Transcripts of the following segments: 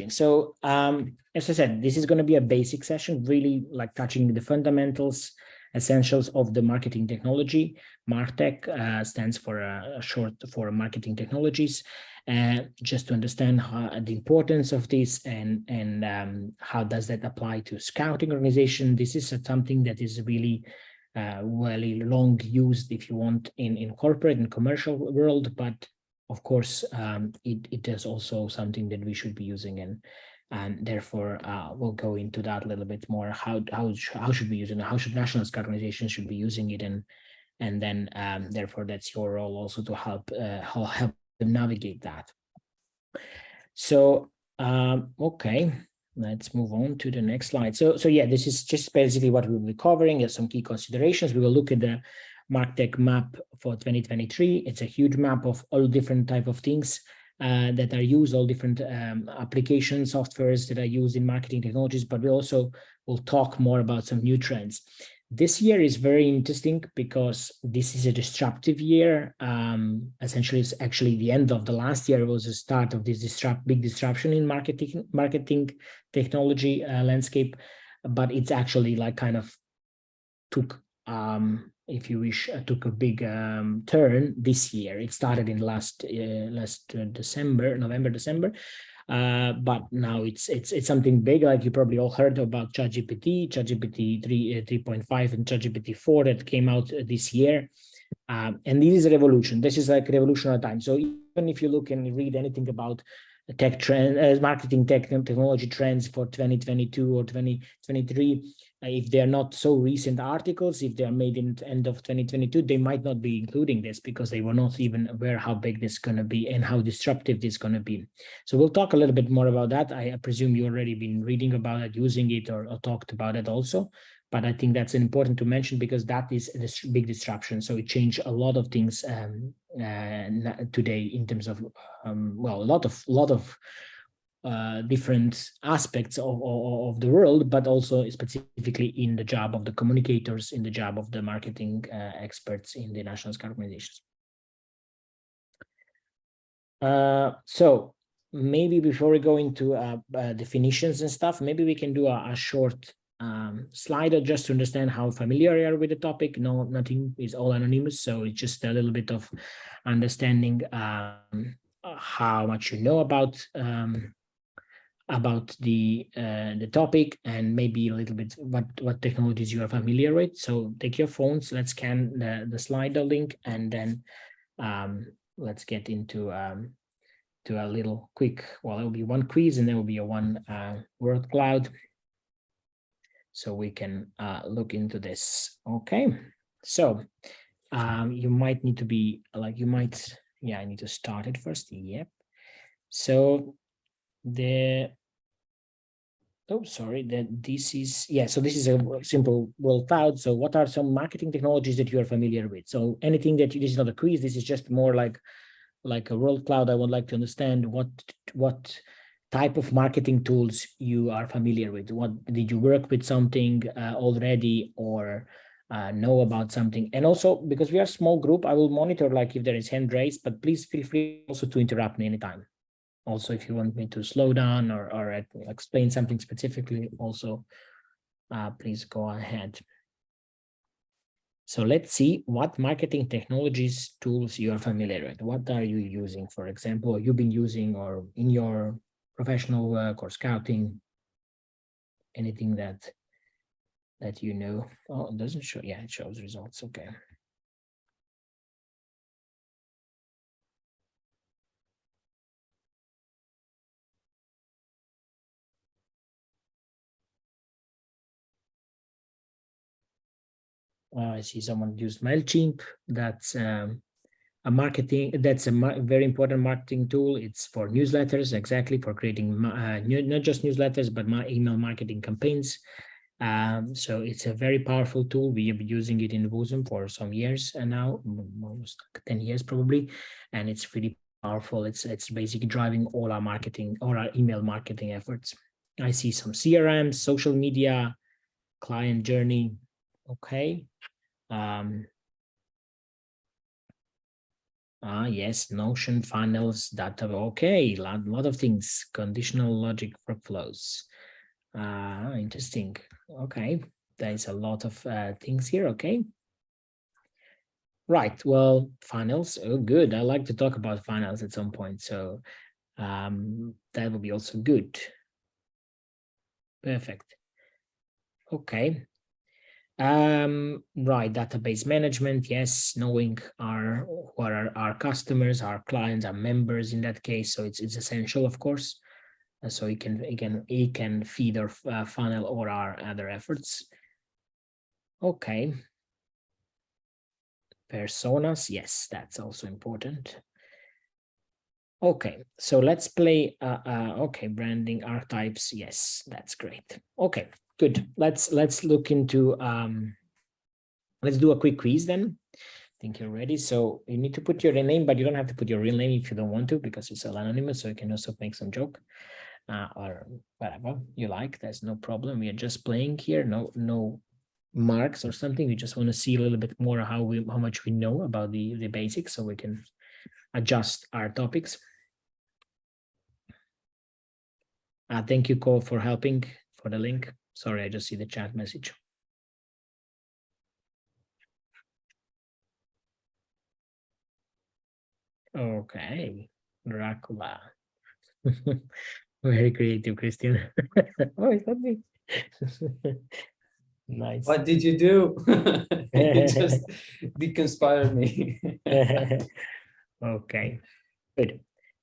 building. So as I said, this is going to be a basic session, really like touching the fundamentals, essentials of the marketing technology. MarTech stands for short for marketing technologies, just to understand the importance of this and how does that apply to scouting organization. This is something that is really really long used, if you want, in corporate and commercial world, but of course it is also something that we should be using, and therefore we'll go into that a little bit more. How should we use it? How should national scout organizations should be using it, and then therefore that's your role also to help them navigate that. So okay, let's move on to the next slide. So yeah, this is just basically what we'll be covering as some key considerations. We will look at the MarTech map for 2023. It's a huge map of all different type of things that are used, all different application softwares that are used in marketing technologies, but we also will talk more about some new trends. This year is very interesting because this is a disruptive year. Essentially, it's actually the end of the last year was the start of this big disruption in marketing technology landscape, but it's actually like kind of took, if you wish, took a big turn this year. It started in last November, December. But now it's something big, like you probably all heard about ChatGPT 3.5 and ChatGPT 4 that came out this year. And this is a revolution. This is like a revolutionary time. So even if you look and read anything about tech trend, marketing technology trends for 2022 or 2023, if they're not so recent articles, if they are made in the end of 2022, they might not be including this because they were not even aware how big this is going to be and how disruptive this is going to be. So we'll talk a little bit more about that. I presume you already been reading about it, using it, or talked about it also. But I think that's important to mention because that is a big disruption. So it changed a lot of things today in terms of, well, a lot of different aspects of the world, but also specifically in the job of the communicators, in the job of the marketing experts in the national scout organizations. So maybe before we go into definitions and stuff, maybe we can do a short slide just to understand how familiar you are with the topic. No, nothing is all anonymous, so it's just a little bit of understanding how much you know about the topic, and maybe a little bit what technologies you are familiar with. So take your phones, let's scan the slide link, and then let's get into to a little quick, well, it will be one quiz and there will be a one word cloud, so we can look into this. Okay, so you might need to be like, you might, yeah, I need to start it first. Yep. So this is, yeah, so this is a simple world cloud. So what are some marketing technologies that you are familiar with? So anything that this is not a quiz, this is just more like a world cloud. I would like to understand what type of marketing tools you are familiar with. What did you work with something already, or know about something? And also, because we are a small group, I will monitor like if there is hand raised, but please feel free also to interrupt me anytime. Also, if you want me to slow down or explain something specifically, also please go ahead. So let's see what marketing technologies tools you are familiar with. What are you using, for example, you've been using, or in your professional work or scouting, anything that you know. Oh, it doesn't show. Yeah, it shows results. Okay. I see someone used MailChimp. That's a marketing. That's a very important marketing tool. It's for newsletters, exactly, for creating not just newsletters, but email marketing campaigns. So it's a very powerful tool. We have been using it in WOSM for some years and now, almost 10 years probably, and it's really powerful. It's basically driving all our marketing, all our email marketing efforts. I see some CRM, social media, client journey. Okay. Yes, Notion, funnels, data. Okay, a lot of things. Conditional logic workflows. Interesting. Okay, there's a lot of things here. Okay. Right. Well, funnels. Oh, good. I like to talk about funnels at some point. So that will be also good. Perfect. Okay. Right, database management, yes, knowing what are our customers, our clients, our members in that case. So it's essential, of course. So it can feed our funnel or our other efforts. Okay. Personas, yes, that's also important. Okay, so let's play. Okay, branding archetypes. Yes, that's great. Okay, good. Let's look into. Let's do a quick quiz then. I think you're ready. So you need to put your name, but you don't have to put your real name if you don't want to, because it's all anonymous. So you can also make some joke or whatever you like. There's no problem. We are just playing here. No marks or something. We just want to see a little bit more how much we know about the basics, so we can adjust our topics. Thank you, Cole, for helping for the link. Sorry, I just see the chat message. Okay, Dracula. Very creative, Christian. Oh, it's not me. Nice. What did you do? You just deconspired me. Okay, good.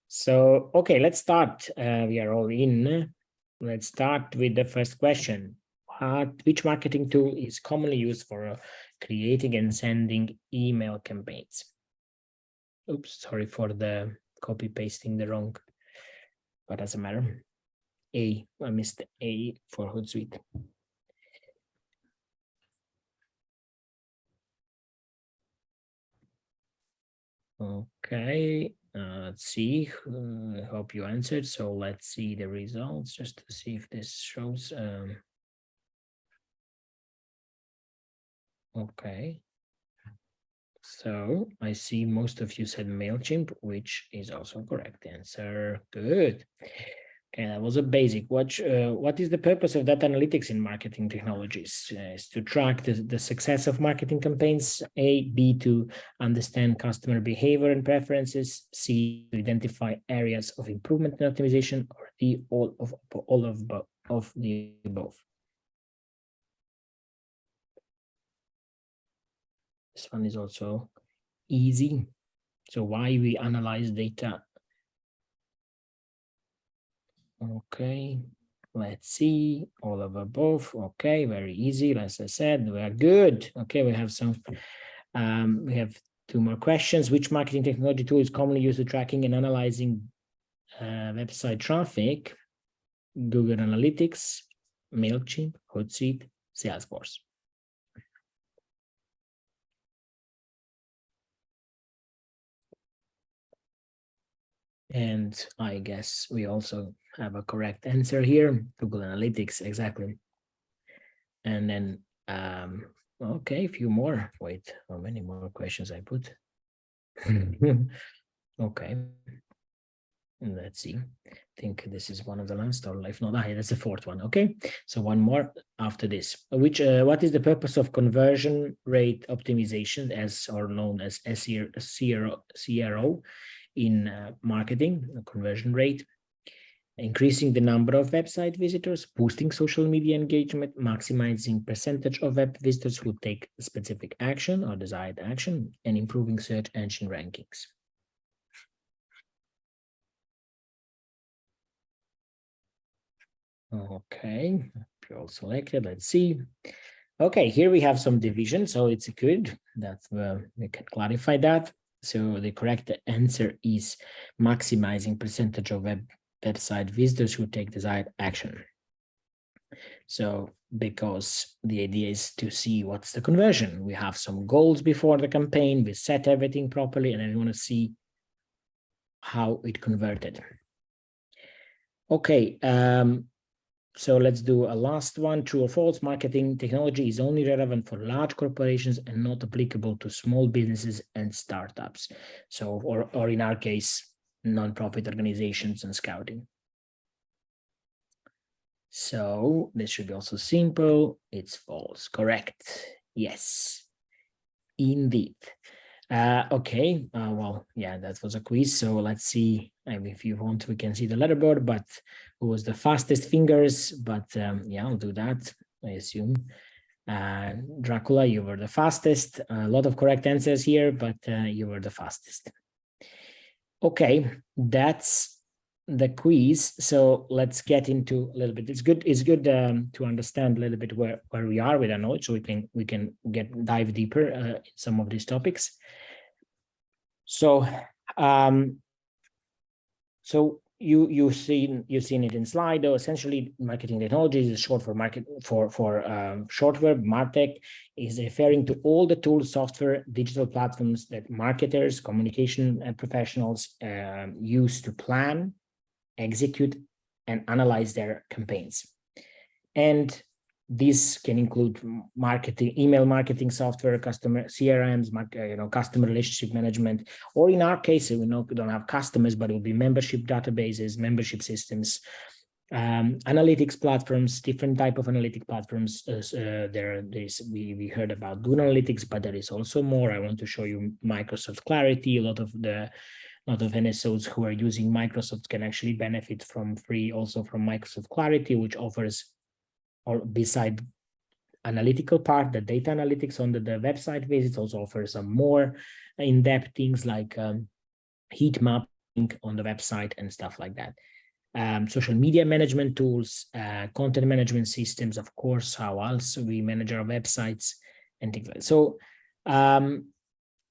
So, okay, let's start. We are all in. Let's start with the first question. Which marketing tool is commonly used for creating and sending email campaigns? Oops, sorry for the copy pasting the wrong, but doesn't matter. I missed the A for Hootsuite. Okay, let's see. I hope you answered. So let's see the results just to see if this shows. Okay. So I see most of you said MailChimp, which is also correct answer. Good. Okay, that was a basic. What is the purpose of data analytics in marketing technologies? Is to track the success of marketing campaigns, A, B, to understand customer behavior and preferences, C, to identify areas of improvement and optimization, or D, all of the above. This one is also easy. So why we analyze data? Okay, let's see, all of above. Okay, very easy. As I said, we are good. Okay, we have we have two more questions. Which marketing technology tool is commonly used for tracking and analyzing website traffic? Google Analytics, MailChimp, Hootsuite, Salesforce. And I guess we also have a correct answer here. Google Analytics, exactly. And then, okay, a few more. Wait, how many more questions I put? Okay. Let's see. I think this is one of the last, or if not, that's the fourth one. Okay, so one more after this. What is the purpose of conversion rate optimization, as or known as CRO in marketing? Conversion rate, increasing the number of website visitors, boosting social media engagement, maximizing percentage of web visitors who take specific action or desired action, and improving search engine rankings. Okay, you're all selected. Let's see. Okay, here we have some division, so it's good that we can clarify that. So the correct answer is maximizing percentage of website visitors who take desired action. So because the idea is to see what's the conversion. We have some goals before the campaign, we set everything properly, and then we want to see how it converted. Okay, So let's do a last one. True or false? Marketing technology is only relevant for large corporations and not applicable to small businesses and startups. So, or in our case, non-profit organizations and scouting. So this should be also simple. It's false. Correct. Yes, indeed. Okay, well, yeah, that was a quiz. So let's see. If you want, we can see the letterboard, but who was the fastest fingers? But yeah, I'll do that, I assume. Dracula, you were the fastest. A lot of correct answers here, but you were the fastest. Okay, that's the quiz. So let's get into a little bit. It's good to understand a little bit where we are with our knowledge, so we can dive deeper in some of these topics. So you've seen it in Slido. Essentially, marketing technology is short for short word. MarTech is referring to all the tools, software, digital platforms that marketers, communication professionals use to plan, execute, and analyze their campaigns. And this can include marketing, email marketing software, customer CRMs, customer relationship management, or in our case, we don't have customers, but it will be membership databases, membership systems, analytics platforms, different type of analytic platforms. We heard about Google Analytics, but there is also more. I want to show you Microsoft Clarity. A lot of NSOs who are using Microsoft can actually benefit from free, also from Microsoft Clarity, which offers, or beside analytical part, the data analytics on the website visits, also offers some more in-depth things like heat mapping on the website and stuff like that. Social media management tools, content management systems, of course, how else we manage our websites and things like that. So,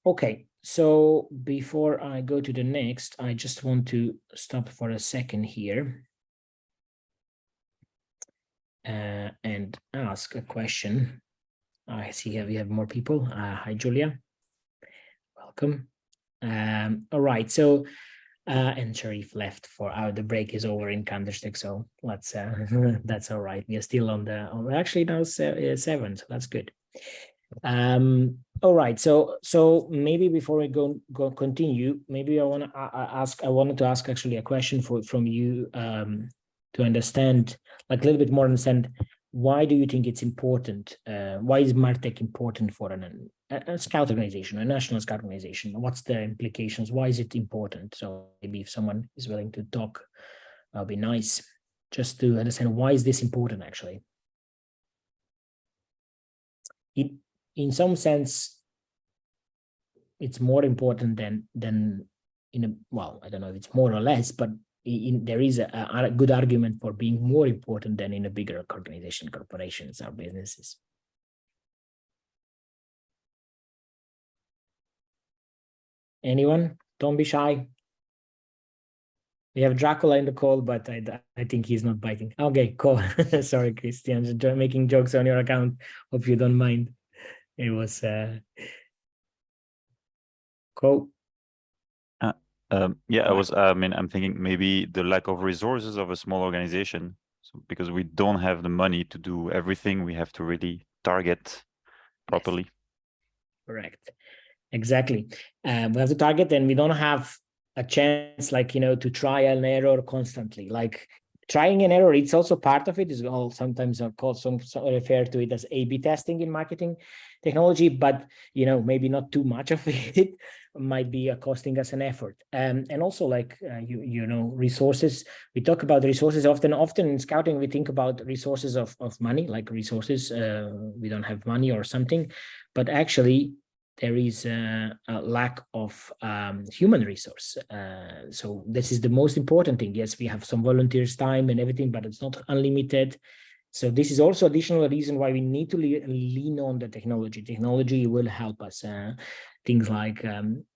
okay. So before I go to the next, I just want to stop for a second here and ask a question. I see we have more people. Hi, Julia. Welcome. All right. So, and Sharif left the break is over in Counter-Strike. So let's, that's all right. We are still actually now 7, so that's good. All right. So maybe before we go continue, maybe I wanted to ask actually a question from you to understand, like a little bit more understand, why do you think it's important? Why is MarTech important for a scout organization, a national scout organization? What's the implications? Why is it important? So maybe if someone is willing to talk, that'll be nice, just to understand why is this important actually. In some sense, it's more important than well, I don't know if it's more or less, but there is a good argument for being more important than in a bigger organization, corporations or businesses. Anyone? Don't be shy. We have Dracula in the call, but I think he's not biting. Okay, cool. Sorry, Christian, making jokes on your account. Hope you don't mind. It was cool. Yeah, I'm thinking maybe the lack of resources of a small organization. So because we don't have the money to do everything, we have to really target properly. Yes. Correct. Exactly. We have to target, and we don't have a chance, to trial and error constantly. Like trying and error, it's also part of it. Is all sometimes called some refer to it as A/B testing in marketing technology, but maybe not too much of it might be costing us an effort. And also resources. We talk about resources often in scouting. We think about resources of money, like resources. We don't have money or something, but actually there is a lack of human resource. So this is the most important thing. Yes, we have some volunteers' time and everything, but it's not unlimited. So this is also additional reason why we need to lean on the technology. Technology will help us. Things like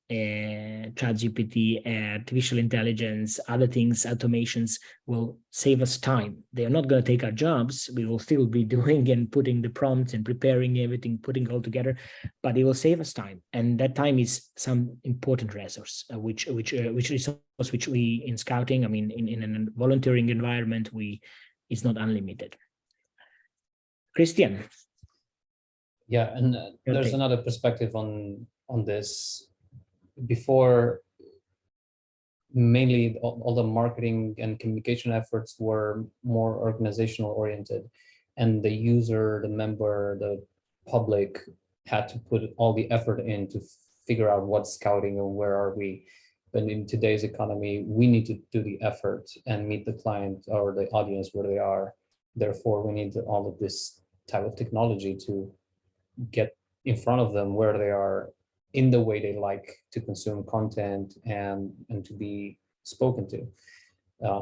ChatGPT, artificial intelligence, other things, automations will save us time. They are not going to take our jobs. We will still be doing and putting the prompts and preparing everything, putting it all together, but it will save us time. And that time is some important resource, which resource which we in scouting, in a volunteering environment, we is not unlimited. Christian. Yeah, and there's Okay. another perspective on this. Before, mainly all the marketing and communication efforts were more organizational oriented, and the user, the member, the public had to put all the effort in to figure out what's scouting and where are we. But in today's economy, we need to do the effort and meet the client or the audience where they are. Therefore, we need all of this type of technology to get in front of them where they are, in the way they like to consume content and to be spoken to.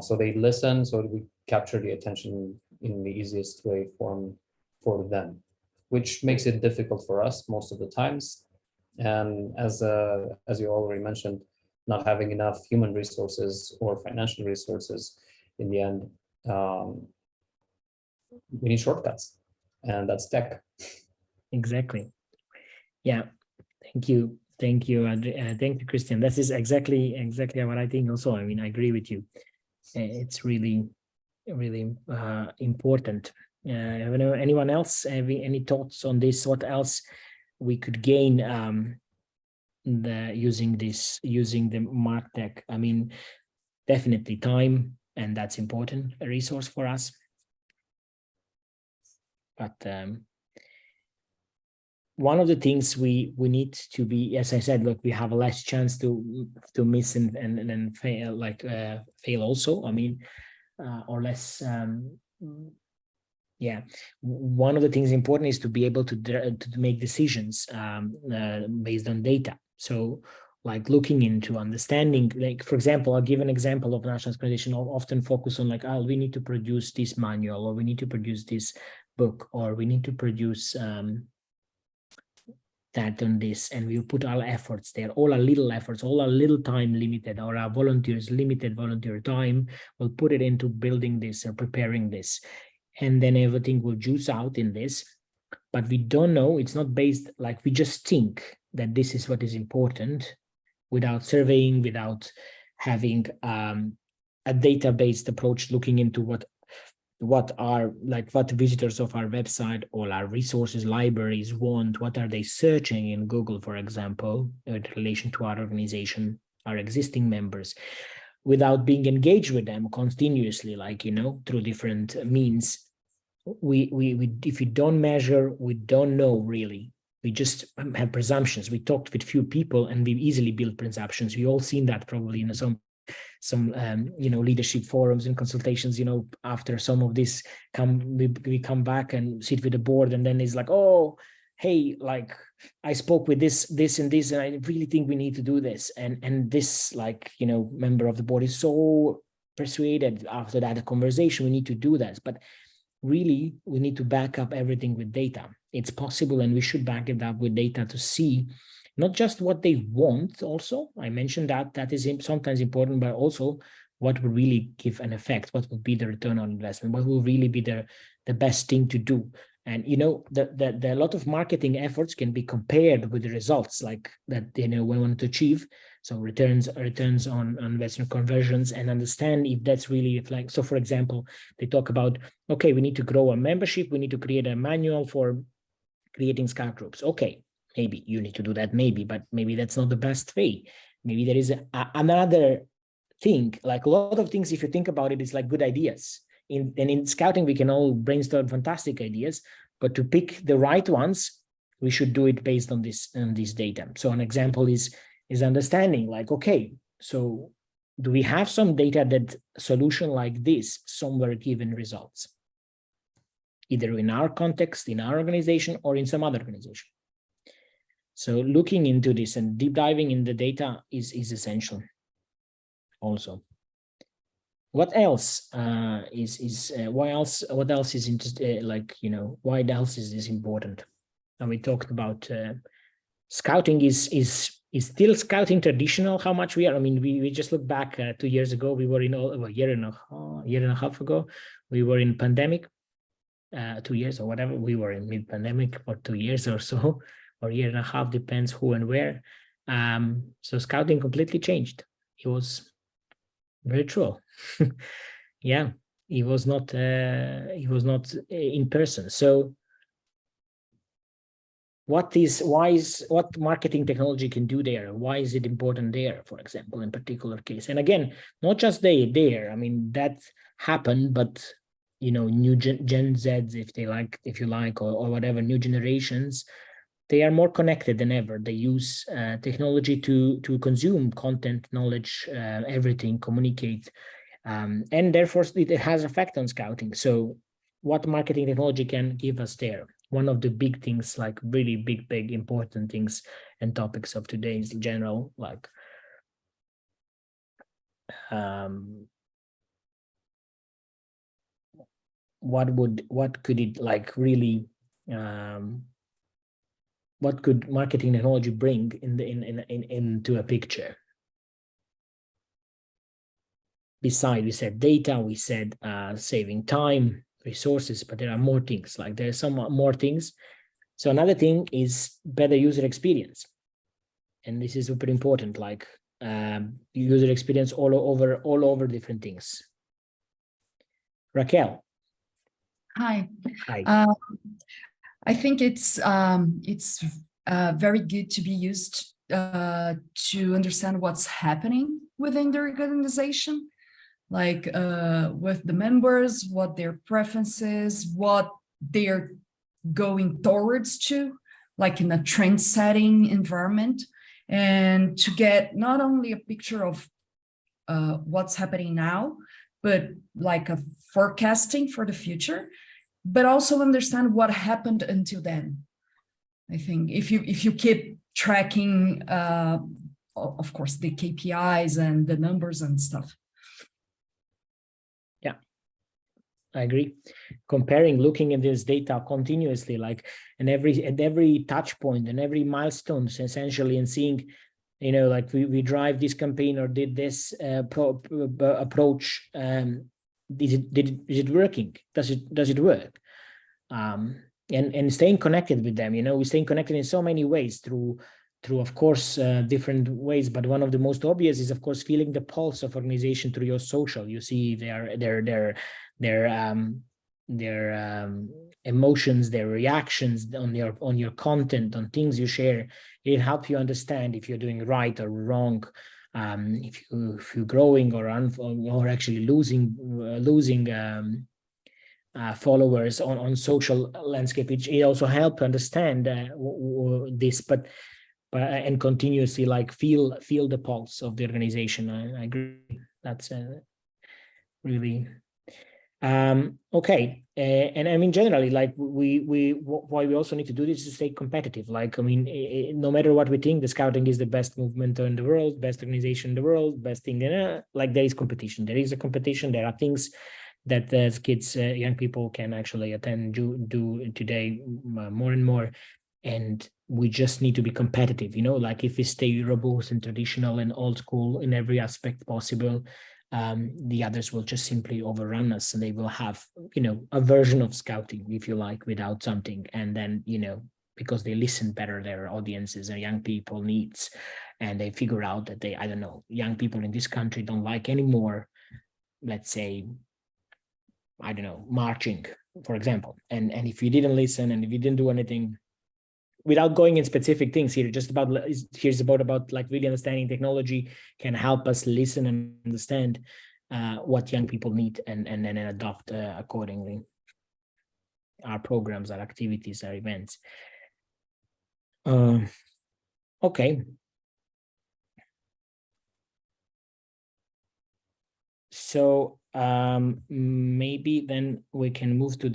So they listen, so we capture the attention in the easiest way for them, which makes it difficult for us most of the times. And as you already mentioned, not having enough human resources or financial resources, in the end, we need shortcuts, and that's tech. Exactly. Yeah. Thank you. Thank you. Thank you, Christian. This is exactly what I think also. I mean, I agree with you. It's really important. Anyone else having any thoughts on this? What else we could gain using the MarTech? I mean, definitely time, and that's important, a resource for us. But one of the things we need to be, as I said, look, we have a less chance to miss and fail, fail also. I mean, or less. Yeah, one of the things important is to be able to make decisions based on data. So, like looking into understanding, like for example, I'll give an example of national organization. Often focus on like, oh, we need to produce this manual, or we need to produce this book, or we need to produce that on this, and we put our efforts there, all our little efforts, all our little time limited, or our volunteers limited volunteer time, we'll put it into building this or preparing this, and then everything will juice out in this. But we don't know, it's not based, like we just think that this is what is important without surveying, without having a data-based approach, looking into what visitors of our website or our resources libraries want, what are they searching in Google, for example, in relation to our organization, our existing members, without being engaged with them continuously, through different means. We if we don't measure, we don't know really. We just have presumptions. We talked with few people and we easily build presumptions. We all seen that probably in some leadership forums and consultations. After some of this we come back and sit with the board, and then it's like, oh, hey, like I spoke with this and this, and I really think we need to do this, and this member of the board is so persuaded after that conversation we need to do that. But really we need to back up everything with data. It's possible, and we should back it up with data to see not just what they want. Also, I mentioned that is sometimes important, but also what will really give an effect, what will be the return on investment, what will really be the best thing to do. And the lot of marketing efforts can be compared with the results like that we want to achieve. So returns on investment, conversions, and understand if that's really like. So for example, they talk about, okay, we need to grow a membership, we need to create a manual for creating scout groups. Okay, maybe you need to do that, but maybe that's not the best way. Maybe there is another thing, like a lot of things, if you think about it, it's like good ideas. In scouting, we can all brainstorm fantastic ideas, but to pick the right ones, we should do it based on this data. So an example is understanding, like, okay, so do we have some data that a solution like this somewhere given results, either in our context, in our organization, or in some other organization? So looking into this and deep diving in the data is essential also. What else what else is interesting? Why else is this important? And we talked about scouting is still scouting traditional. How much we are? I mean, we just look back 2 years ago. We were in a year and a half ago. We were in pandemic. 2 years or whatever. We were in mid-pandemic for 2 years or so, or a year and a half, depends who and where. So scouting completely changed. It was virtual. Yeah. he was not in person. So what marketing technology can do there? Why is it important there, for example, in particular case? And again, not just there. I mean, that happened, but new Gen Zs, if you like, or whatever, new generations, they are more connected than ever. They use technology to consume content, knowledge, everything, communicate, and therefore it has effect on scouting. So what marketing technology can give us there? One of the big things, like really big important things and topics of today's general, like what could it like really what could marketing technology bring into a picture? Besides, we said data, we said saving time, resources, but there are more things. Like there's some more things. So another thing is better user experience, and this is super important. Like user experience all over different things. Raquel. Hi. Hi. I think it's very good to be used to understand what's happening within the organization, like with the members, what their preferences, what they're going towards to, like in a trend-setting environment, and to get not only a picture of what's happening now, but like a forecasting for the future, but also understand what happened until then. I think if you keep tracking, of course, the KPIs and the numbers and stuff. Yeah, I agree. Comparing, looking at this data continuously, like at every touch point and every milestone, essentially, and seeing, like we drive this campaign or did this approach. Is it working? Does it work? And staying connected with them. We're staying connected in so many ways through of course different ways, but one of the most obvious is of course feeling the pulse of organization through your social. You see their emotions, their reactions on your content, on things you share. It helps you understand if you're doing right or wrong, if you're growing or actually losing followers on social landscape. It also helps understand this, but and continuously like feel the pulse of the organization. I agree. That's really okay. And I mean, generally, like why we also need to do this is to stay competitive. Like, I mean, no matter what we think, the scouting is the best movement in the world, best organization in the world, best thing. Like there is competition. There is a competition. There are things that the kids, young people can actually attend, do today more and more. And we just need to be competitive, like if we stay robust and traditional and old school in every aspect possible, the others will just simply overrun us, and they will have, a version of scouting, if you like, without something. And then, because they listen better their audiences and young people needs, and they figure out that I don't know, young people in this country don't like anymore, let's say, I don't know, marching, for example. And if you didn't listen and if you didn't do anything, without going in specific things here, here's about like really understanding technology can help us listen and understand what young people need and then adopt accordingly our programs, our activities, our events. Okay. So maybe then we can move to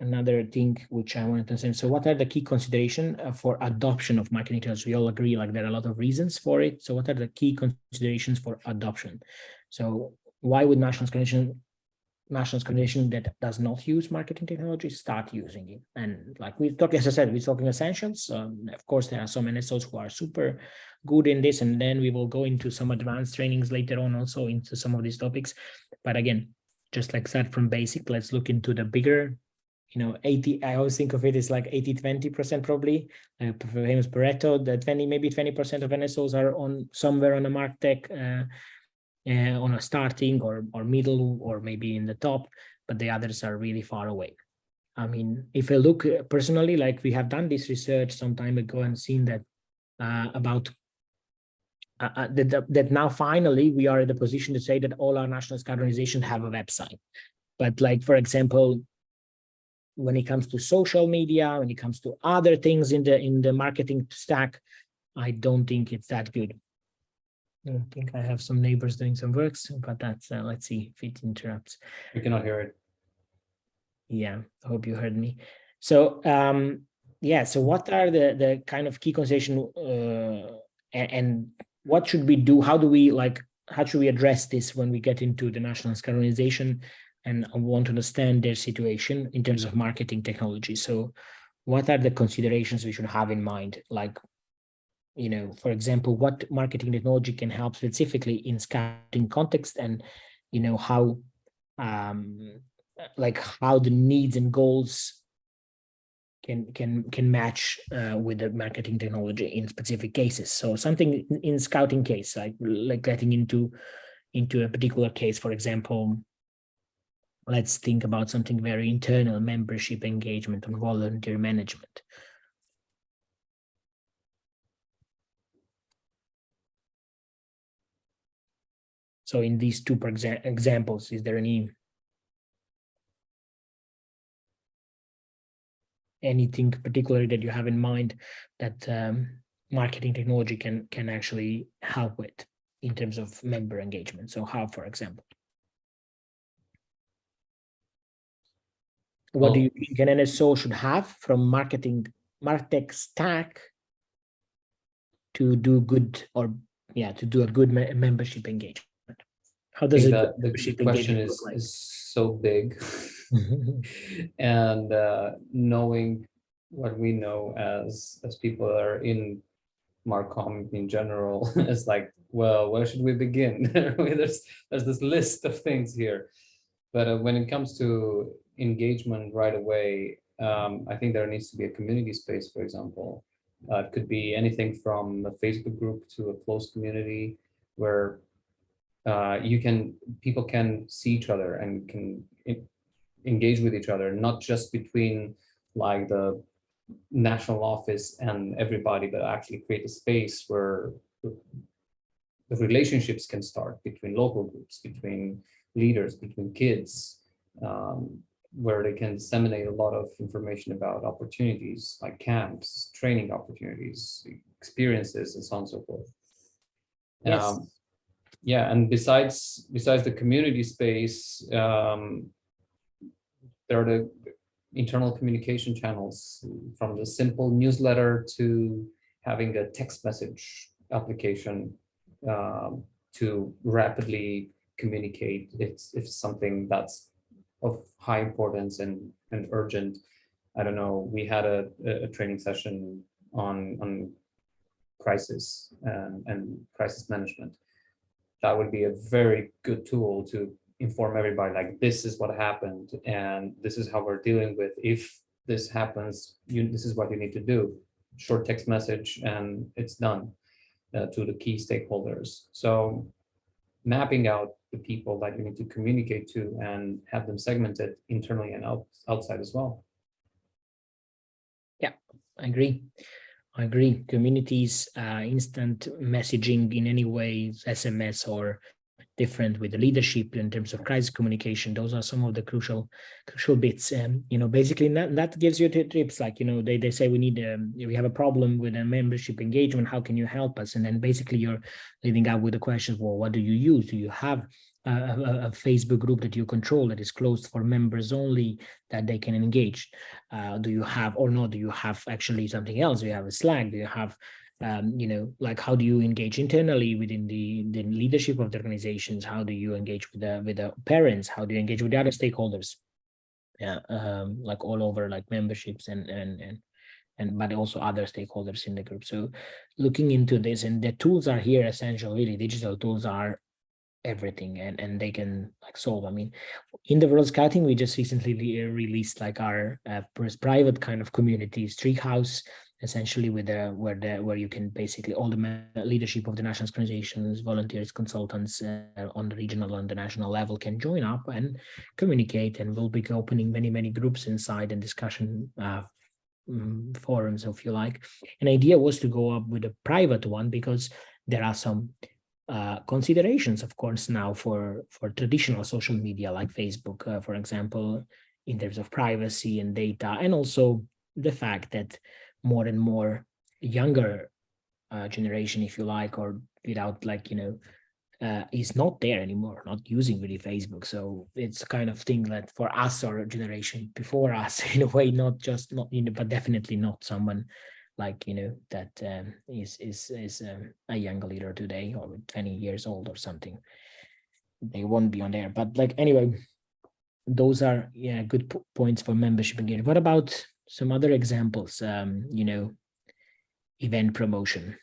another thing which I wanted to say. So what are the key considerations for adoption of marketing tools? We all agree like there are a lot of reasons for it. So what are the key considerations for adoption? So why would national organization that does not use marketing technology start using it? And like we talked, as I said, we're talking essentials. Of course, there are some NSOs who are super good in this, and then we will go into some advanced trainings later on also into some of these topics. But again, just like start from basic, let's look into the bigger, 80, I always think of it as like 80-20% probably, famous Pareto, that maybe 20% of NSOs are on somewhere on the MarTech on a starting or middle or maybe in the top, but the others are really far away. I mean, if I look personally, like we have done this research some time ago and seen that about that now finally we are in the position to say that all our national scout organizations have a website. But like, for example, when it comes to social media, when it comes to other things in the marketing stack, I don't think it's that good. I don't think I have some neighbors doing some works, but that's let's see if it interrupts. We cannot hear it. Yeah, I hope you heard me. So yeah, so what are the kind of key consideration and what should we do? How should we address this when we get into the national scout organization and I want to understand their situation in terms of marketing technology? So what are the considerations we should have in mind? Like, you know, for example, what marketing technology can help specifically in scouting context, and, you know, how how the needs and goals can match with the marketing technology in specific cases. So something in scouting case, like getting into a particular case, for example, let's think about something very internal, membership engagement and volunteer management. So in these two examples, is there anything particular that you have in mind that marketing technology can actually help with in terms of member engagement? So how, for example, what do you think an NSO should have from MarTech stack to do good, or to do a good membership engagement? How does it? The question is so big, and knowing what we know as people that are in Marcom in general, is like, well, where should we begin? there's this list of things here, but when it comes to engagement right away, I think there needs to be a community space, for example. It could be anything from a Facebook group to a closed community where people can see each other and can engage with each other, not just between like the national office and everybody, but actually create a space where the relationships can start between local groups, between leaders, between kids, where they can disseminate a lot of information about opportunities like camps, training opportunities, experiences, and so on and so forth. Yes. Yeah, and besides the community space, there are the internal communication channels, from the simple newsletter to having a text message application to rapidly communicate if something that's of high importance and urgent. I don't know, we had a training session on crisis and crisis management. That would be a very good tool to inform everybody, like, this is what happened and this is how we're dealing with. If this happens, this is what you need to do. Short text message and it's done to the key stakeholders. So mapping out the people that you need to communicate to and have them segmented internally and outside as well. Yeah, I agree. Communities, instant messaging in any way, SMS or different with the leadership in terms of crisis communication. Those are some of the crucial bits. You know, basically that gives you tips, like, you know, they say we have a problem with a membership engagement. How can you help us? And then basically you're leading up with the questions, well, what do you use? Do you have a Facebook group that you control that is closed for members only, that they can engage? Do you have, or not, do you have actually something else? Do you have a Slack? Do you have you know, like, how do you engage internally within the leadership of the organizations? How do you engage with the parents? How do you engage with the other stakeholders? Yeah, like all over, like memberships and but also other stakeholders in the group. So looking into this, and the tools are here essential. Really, digital tools are everything, and they can like solve. I mean, in the World Scouting, we just recently released like our private kind of communities, Treehouse, essentially with where you can basically all the leadership of the national organizations, volunteers, consultants on the regional and the national level can join up and communicate, and we'll be opening many groups inside and discussion forums, if you like. An idea was to go up with a private one because there are some considerations, of course, now for traditional social media like Facebook, for example, in terms of privacy and data, and also the fact that more and more younger generation, if you like, or without like, is not there anymore, not using really Facebook. So it's kind of thing that for us or a generation before us, in a way, not but definitely not someone like, that is a young leader today or 20 years old or something. They won't be on there. But like, anyway, those are good points for membership engagement. What about some other examples? Event promotion.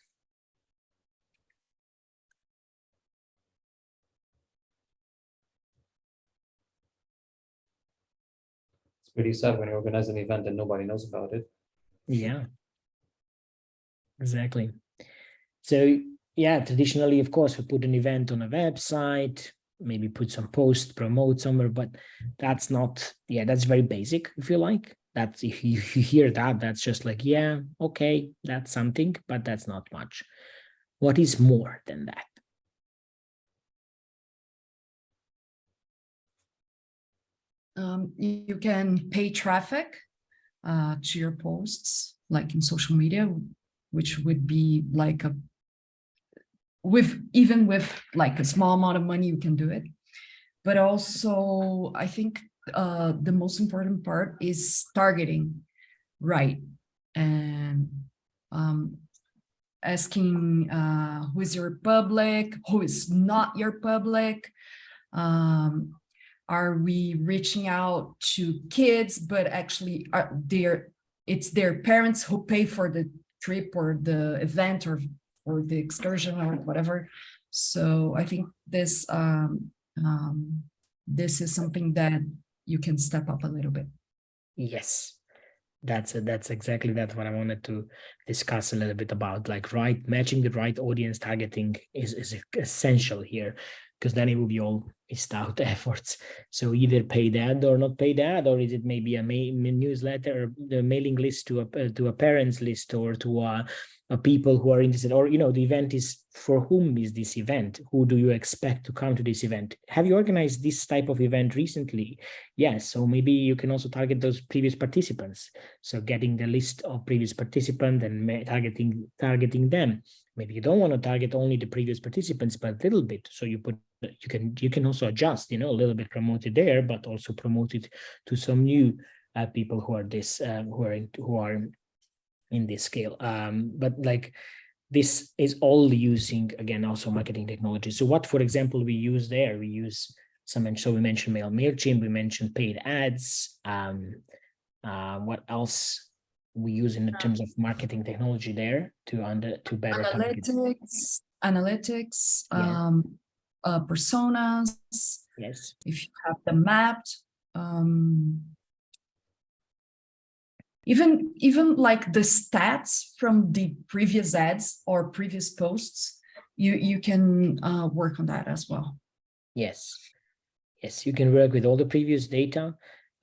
It's pretty sad when you organize an event and nobody knows about it. Yeah, exactly. So yeah, traditionally, of course, we put an event on a website, maybe put some post, promote somewhere, but that's not, that's very basic, if you like. That's, if you hear that, that's just like, yeah, okay, that's something, but that's not much. What is more than that? You can pay traffic to your posts, like in social media, which would be like even with like a small amount of money, you can do it. But also, I think the most important part is targeting right, and asking who is your public, who is not your public. Are we reaching out to kids, but actually it's their parents who pay for the trip or the event or the excursion or whatever. So I think this this is something that you can step up a little bit. Yes, that's exactly what I wanted to discuss a little bit about. Like, matching the right audience targeting is essential here, because then it will be all missed out efforts. So either paid ad or not paid ad, or is it maybe a newsletter, the mailing list to a parents list, or to people who are interested, or the event is, for whom is this event? Who do you expect to come to this event? Have you organized this type of event recently? Yes, so maybe you can also target those previous participants. So getting the list of previous participants and targeting them. Maybe you don't want to target only the previous participants, but a little bit. So you can also adjust, a little bit, promote it there, but also promote it to some new people who are in this scale. But like, this is all using, again, also marketing technology. So what, for example, we use there, we use so we mentioned MailChimp, we mentioned paid ads. What else we use in terms of marketing technology there to better analytics, personas. Yes, if you have them mapped, even like the stats from the previous ads or previous posts, you can work on that as well. Yes, you can work with all the previous data.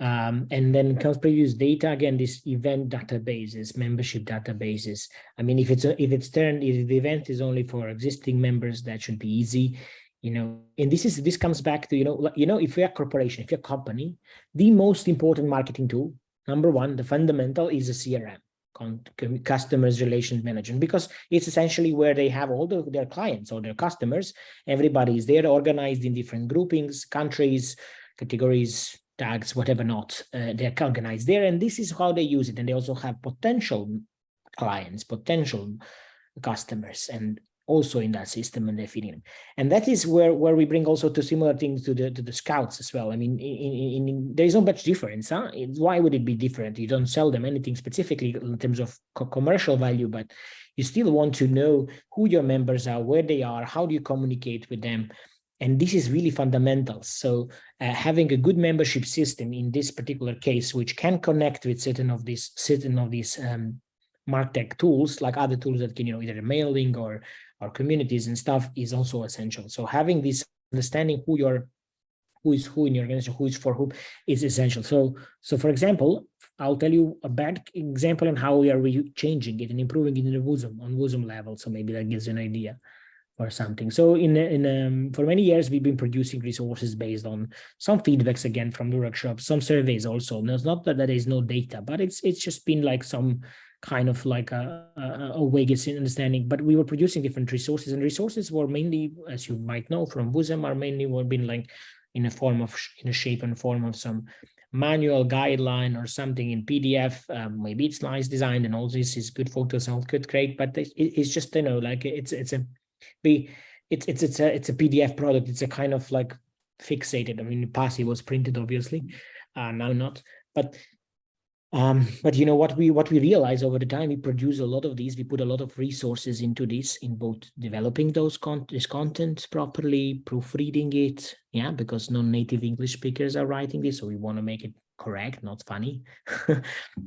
And then comes previous data, again, this event databases, membership databases. I mean, if the event is only for existing members, that should be easy, and this comes back to, if you're a corporation, if you're a company, the most important marketing tool, number one, the fundamental, is a CRM, customers relations management, because it's essentially where they have all their clients or their customers. Everybody is there, organized in different groupings, countries, categories, tags, whatever not, they're organized there, and this is how they use it. And they also have potential clients, potential customers, and also in that system, and they're feeding them. And that is where we bring also to similar things to the scouts as well. I mean, there is no much difference. Why would it be different? You don't sell them anything specifically in terms of commercial value, but you still want to know who your members are, where they are, how do you communicate with them. And this is really fundamental. So having a good membership system in this particular case, which can connect with certain of these MarTech tools, like other tools that can, either mailing or communities and stuff, is also essential. So having this understanding who is who in your organization, who is for whom, is essential. So for example, I'll tell you a bad example on how we are changing it and improving it in the WOSM level. So maybe that gives you an idea or something. So for many years, we've been producing resources based on some feedbacks, again, from the workshops, some surveys also. And it's not that there is no data, but it's just been like some kind of like a vague understanding. But we were producing different resources, and resources were mainly, as you might know from WOSM, are mainly were been like in a shape and form of some manual guideline or something in PDF. Maybe it's nice designed and all this is good photos, all good, great, but it's just, like it's a PDF product. It's a kind of like fixated. I mean, in the past it was printed, obviously, now not. But what we realize over the time, we produce a lot of these. We put a lot of resources into this, in both developing this content properly, proofreading it, because non-native English speakers are writing this, so we want to make it correct, not funny,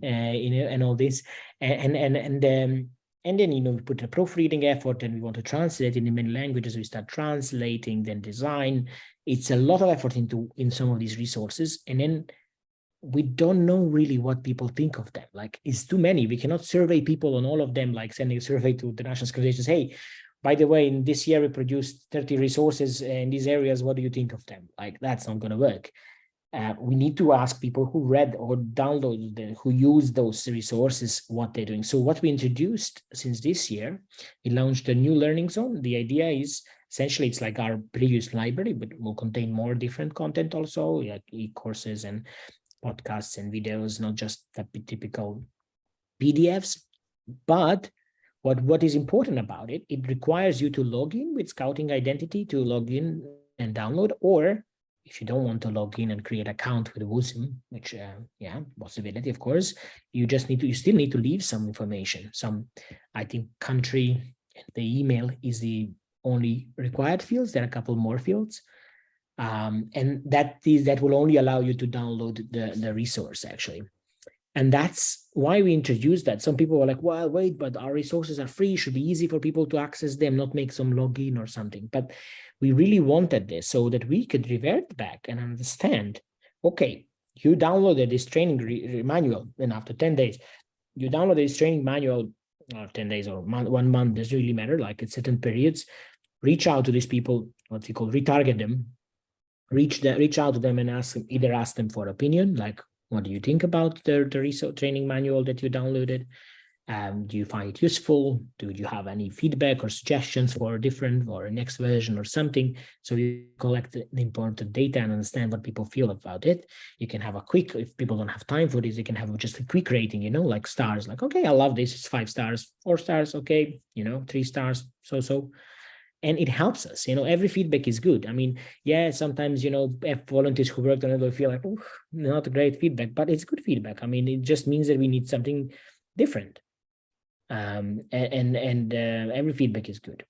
and all this, and then we put a proofreading effort, and we want to translate it in many languages. We start translating, then design. It's a lot of effort in some of these resources, and then we don't know really what people think of them. Like, it's too many. We cannot survey people on all of them, like sending a survey to the national organizations. Hey, by the way, in this year we produced 30 resources in these areas. What do you think of them? Like, that's not going to work. We need to ask people who read or downloaded them, who use those resources, what they're doing. So what we introduced since this year, we launched a new learning zone. The idea is essentially it's like our previous library, but will contain more different content also, like e-courses and podcasts and videos, not just the typical PDFs. But what is important about it, it requires you to log in with Scouting Identity to log in and download, or if you don't want to log in and create an account with WOSM, which, possibility, of course, you still need to leave some information. I think country, the email is the only required fields. There are a couple more fields. And that will only allow you to download the resource, actually. And that's why we introduced that. Some people were like, well, wait, but our resources are free. It should be easy for people to access them, not make some login or something. But we really wanted this so that we could revert back and understand, okay, you downloaded this training manual, and after 10 days, you downloaded this training manual, 10 days or 1 month, doesn't really matter, like at certain periods, reach out to these people, what we call retarget them, reach out to them and ask them for opinion, like, what do you think about the resource training manual that you downloaded? Do you find it useful? Do you have any feedback or suggestions for a different or a next version or something? So you collect the important data and understand what people feel about it. You can have a quick, if people don't have time for this, you can have just a quick rating, like stars, like, okay, I love this, it's 5 stars, 4 stars, okay, 3 stars, so. And it helps us, every feedback is good. I mean, sometimes, volunteers who worked on it will feel like, oh, not a great feedback, but it's good feedback. I mean, it just means that we need something different. And every feedback is good.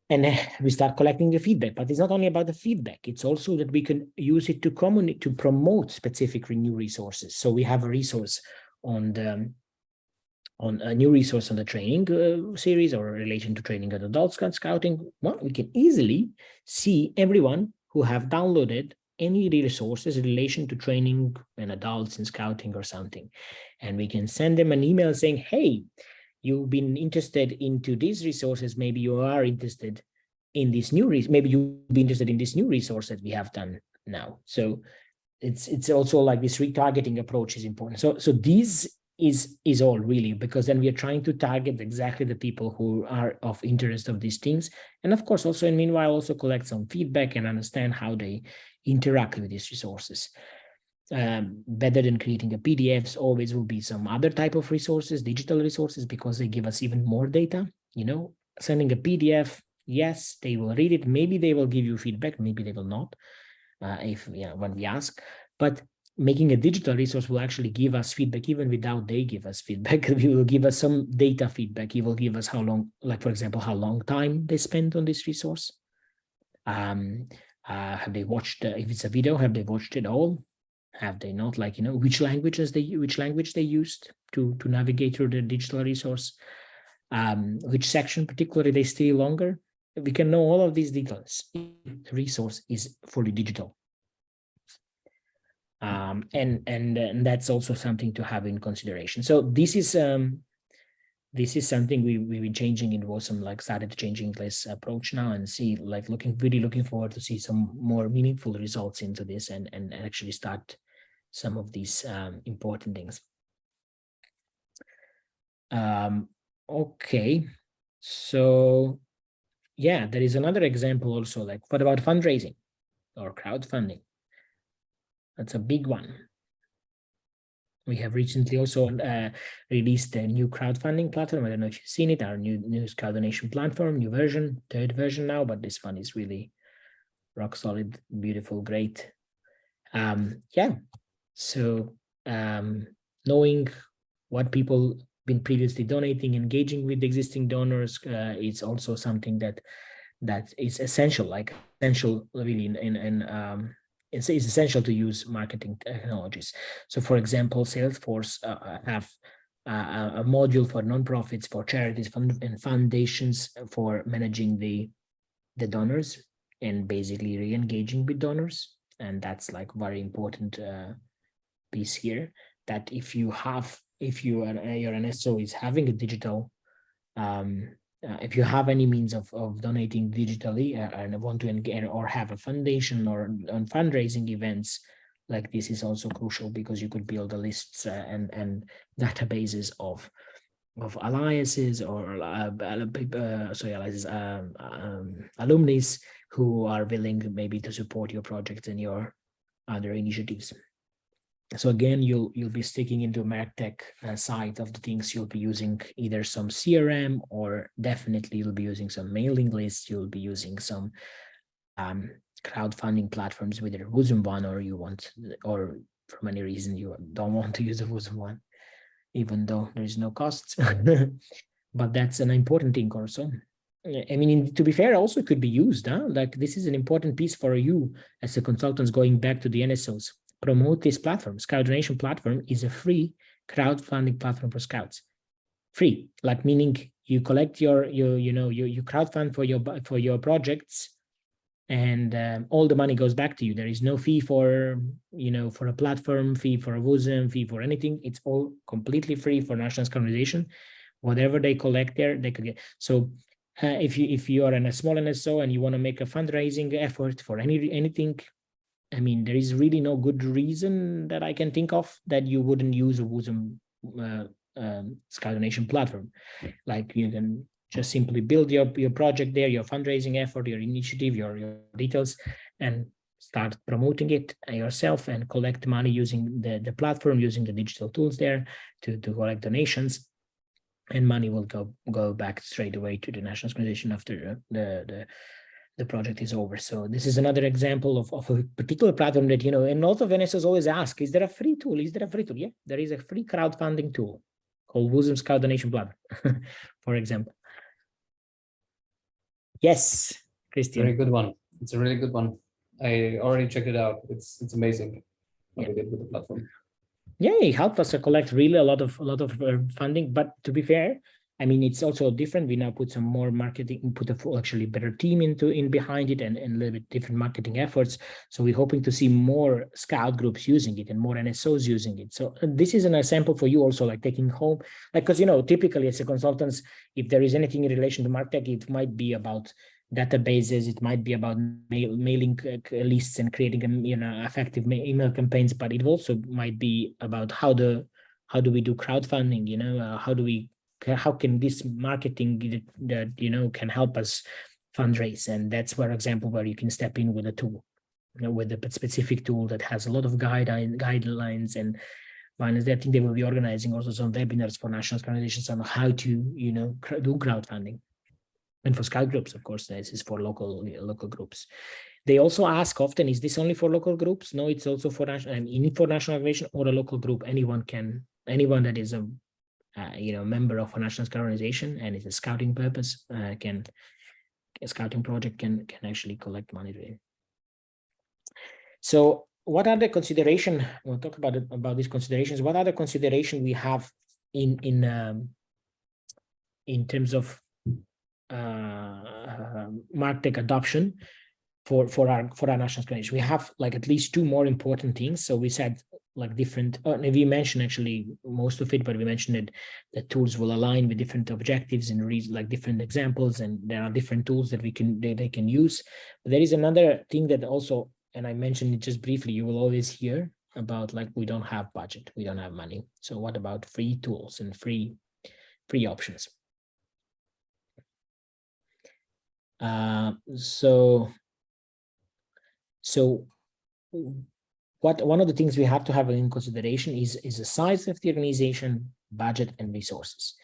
And we start collecting the feedback, but it's not only about the feedback. It's also that we can use it to promote specific new resources. So we have a resource on a new resource on the training series or relation to training and adult scouting. Well, we can easily see everyone who have downloaded any resources in relation to training and adults in scouting or something. And we can send them an email saying, hey, you've been interested into these resources. Maybe you are interested in this new maybe you'll be interested in this new resource that we have done now. So it's also like this retargeting approach is important. So these is all really, because then we are trying to target exactly the people who are of interest of these things. And of course, also in meanwhile, also collect some feedback and understand how they interact with these resources. Better than creating a PDFs, always will be some other type of resources, digital resources, because they give us even more data. Sending a PDF, yes, they will read it. Maybe they will give you feedback, maybe they will not, when we ask. But making a digital resource will actually give us feedback even without they give us feedback. It will give us some data feedback. It will give us how long, like for example, how long time they spent on this resource. Have they watched, if it's a video, have they watched it all? Have they not? Like, which language they used to navigate through the digital resource, which section particularly they stay longer. We can know all of these details if the resource is fully digital. And that's also something to have in consideration. So this is something we've been changing in WOSM, like started changing this approach now, and see, like, really looking forward to see some more meaningful results into this, and actually start some of these important things. Okay, so yeah, there is another example also, like, what about fundraising or crowdfunding? That's a big one. We have recently also released a new crowdfunding platform. I don't know if you've seen it, our new crowd donation platform, new version, third version now, but this one is really rock solid, beautiful, great. Yeah, so knowing what people been previously donating, engaging with existing donors, it's also something that is essential, really it's essential to use marketing technologies. So for example, Salesforce have a module for nonprofits, for charities, and foundations for managing the donors and basically re-engaging with donors. And that's like very important piece here, that if your NSO is having a digital, if you have any means of donating digitally and want to engage or have a foundation or on fundraising events, like this is also crucial, because you could build a lists and databases of alliances or alumni who are willing maybe to support your project and your other initiatives. So again, you'll be sticking into MarTech side of the things. You'll be using either some CRM, or definitely you'll be using some mailing lists. You'll be using some crowdfunding platforms, whether WOSM one, or for any reason you don't want to use a WOSM one, even though there is no costs. But that's an important thing also. I mean, to be fair, also could be used. Like, this is an important piece for you as a consultant, going back to the NSOs. Promote this platform. Scout Donation platform is a free crowdfunding platform for scouts. Free, like, meaning you collect you crowdfund for your projects, and all the money goes back to you. There is no fee for a platform, fee for a WOSM, fee for anything. It's all completely free for national organization. Whatever they collect there, they could get. So if you are in a small NSO and you want to make a fundraising effort for anything, I mean, there is really no good reason that I can think of that you wouldn't use a WOSM Scout Donation platform. Like, you can just simply build your project there, your fundraising effort, your initiative, your details, and start promoting it yourself and collect money using the platform, using the digital tools there to collect donations. And money will go back straight away to the national organization after the project is over. So this is another example of a particular platform that, and a lot of NSOs always ask, is there a free tool? Is there a free tool? Yeah, there is a free crowdfunding tool called WOSM Scout Donation platform, for example. Yes, Christian. Very good one. It's a really good one. I already checked it out. It's amazing what they did with the platform. Yeah, it helped us to collect really a lot of funding. But to be fair, I mean, it's also different. We now put some more marketing, put a full, actually better team in behind it, and a little bit different marketing efforts. So we're hoping to see more scout groups using it and more NSOs using it. So this is an example for you also, like taking home, like, because typically as a consultants, if there is anything in relation to MarTech, it might be about databases, it might be about mailing lists and creating effective email campaigns, but it also might be about how do we do crowdfunding, how can this marketing that can help us fundraise. And that's for example where you can step in with a tool, with a specific tool that has a lot of guidelines. And I think they will be organizing also some webinars for national organizations on how to do crowdfunding. And for scout groups, of course, this is for local groups. They also ask often, is this only for local groups? No, it's also for national organization or a local group. Anyone that is a member of a national organization and is a scouting purpose a scouting project can actually collect money. So what are the consideration? We'll talk about these considerations. What are the consideration we have in terms of MarTech adoption for our national strategy? We have like at least two more important things. So we said like different. We mentioned actually most of it, but we mentioned it. The tools will align with different objectives and read like different examples, and there are different tools that they can use. But there is another thing that also, and I mentioned it just briefly, you will always hear about like we don't have budget, we don't have money. So what about free tools and free options? So one of the things we have to have in consideration is the size of the organization, budget, and resources.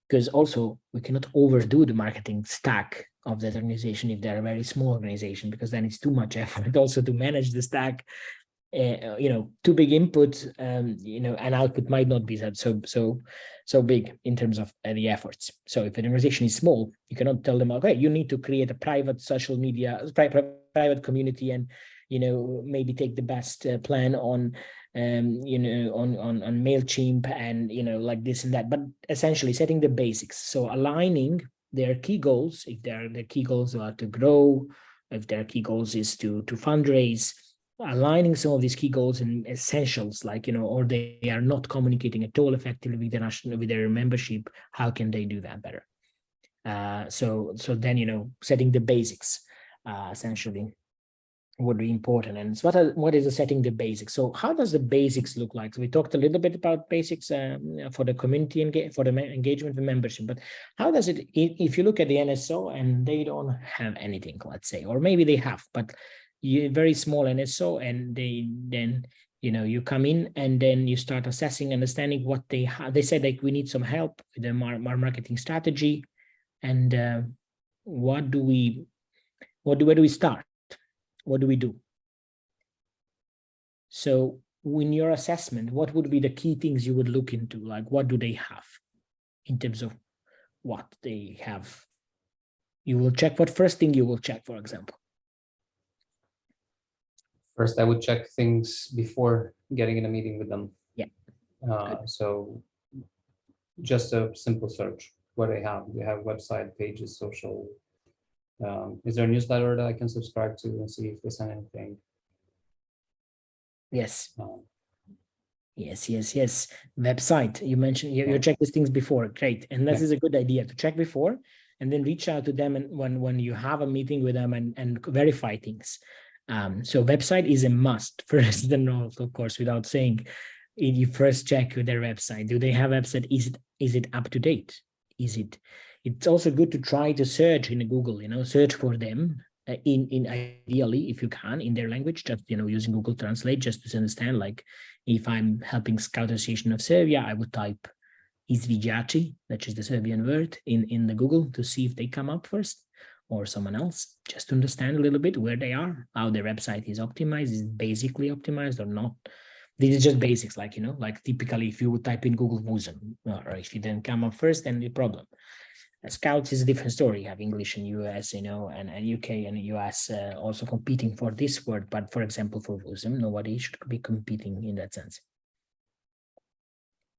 Because also we cannot overdo the marketing stack of that organization if they're a very small organization, because then it's too much effort also to manage the stack. Too big input, and output might not be that so big in terms of the efforts. So if an organization is small, you cannot tell them, okay, you need to create a private social media, private community, and maybe take the best plan on on MailChimp and like this and that. But essentially setting the basics, so aligning their key goals. If their key goals are to grow, if their key goals is to fundraise, aligning some of these key goals and essentials, like or they are not communicating at all effectively with their membership, how can they do that better? So then setting the basics essentially would be important. And so what is the setting the basics? So how does the basics look like? So we talked a little bit about basics for the community for the engagement with membership, but how does it, if you look at the NSO and they don't have anything, let's say, or maybe they have, but very small NSO, and then you come in and then you start assessing, understanding what they have. They said like we need some help with the marketing strategy, and where do we start? What do we do? So in your assessment, what would be the key things you would look into? Like what do they have in terms of what they have? You will check what first thing you will check, for example. First, I would check things before getting in a meeting with them. Yeah. So just a simple search. What they have. They have website, pages, social. Is there a newsletter that I can subscribe to and see if they send anything? Yes. Yes. Website. You mentioned you check these things before. Great. And this is a good idea to check before and then reach out to them and when you have a meeting with them and verify things. So website is a must first and all, of course, without saying. You first check with their website. Do they have a website? Is it up to date? It's also good to try to search in Google, search for them in ideally, if you can, in their language, just, using Google Translate, just to understand, like if I'm helping Scout Association of Serbia, I would type izviđači, that is the Serbian word, in the Google to see if they come up first, or someone else, just to understand a little bit where they are, how their website is optimized, is it basically optimized or not. These are just basics, like, like typically if you would type in Google WOSM, or if you didn't come up first, then the problem. Scouts is a different story. You have English in US, and UK and US also competing for this word. But for example, for WOSM, nobody should be competing in that sense.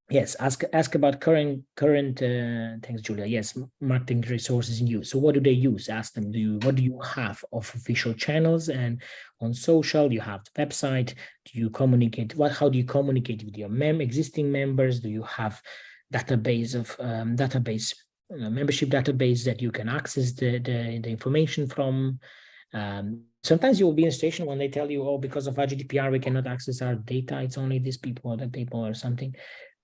Yes, ask about current thanks, Julia. Yes, marketing resources in use. So what do they use? Ask them, what do you have of official channels and on social? You have the website. Do you communicate? How do you communicate with your existing members? Do you have database of membership database that you can access the information from? Sometimes you will be in a situation when they tell you, oh, because of our GDPR, we cannot access our data. It's only these people or that people or something.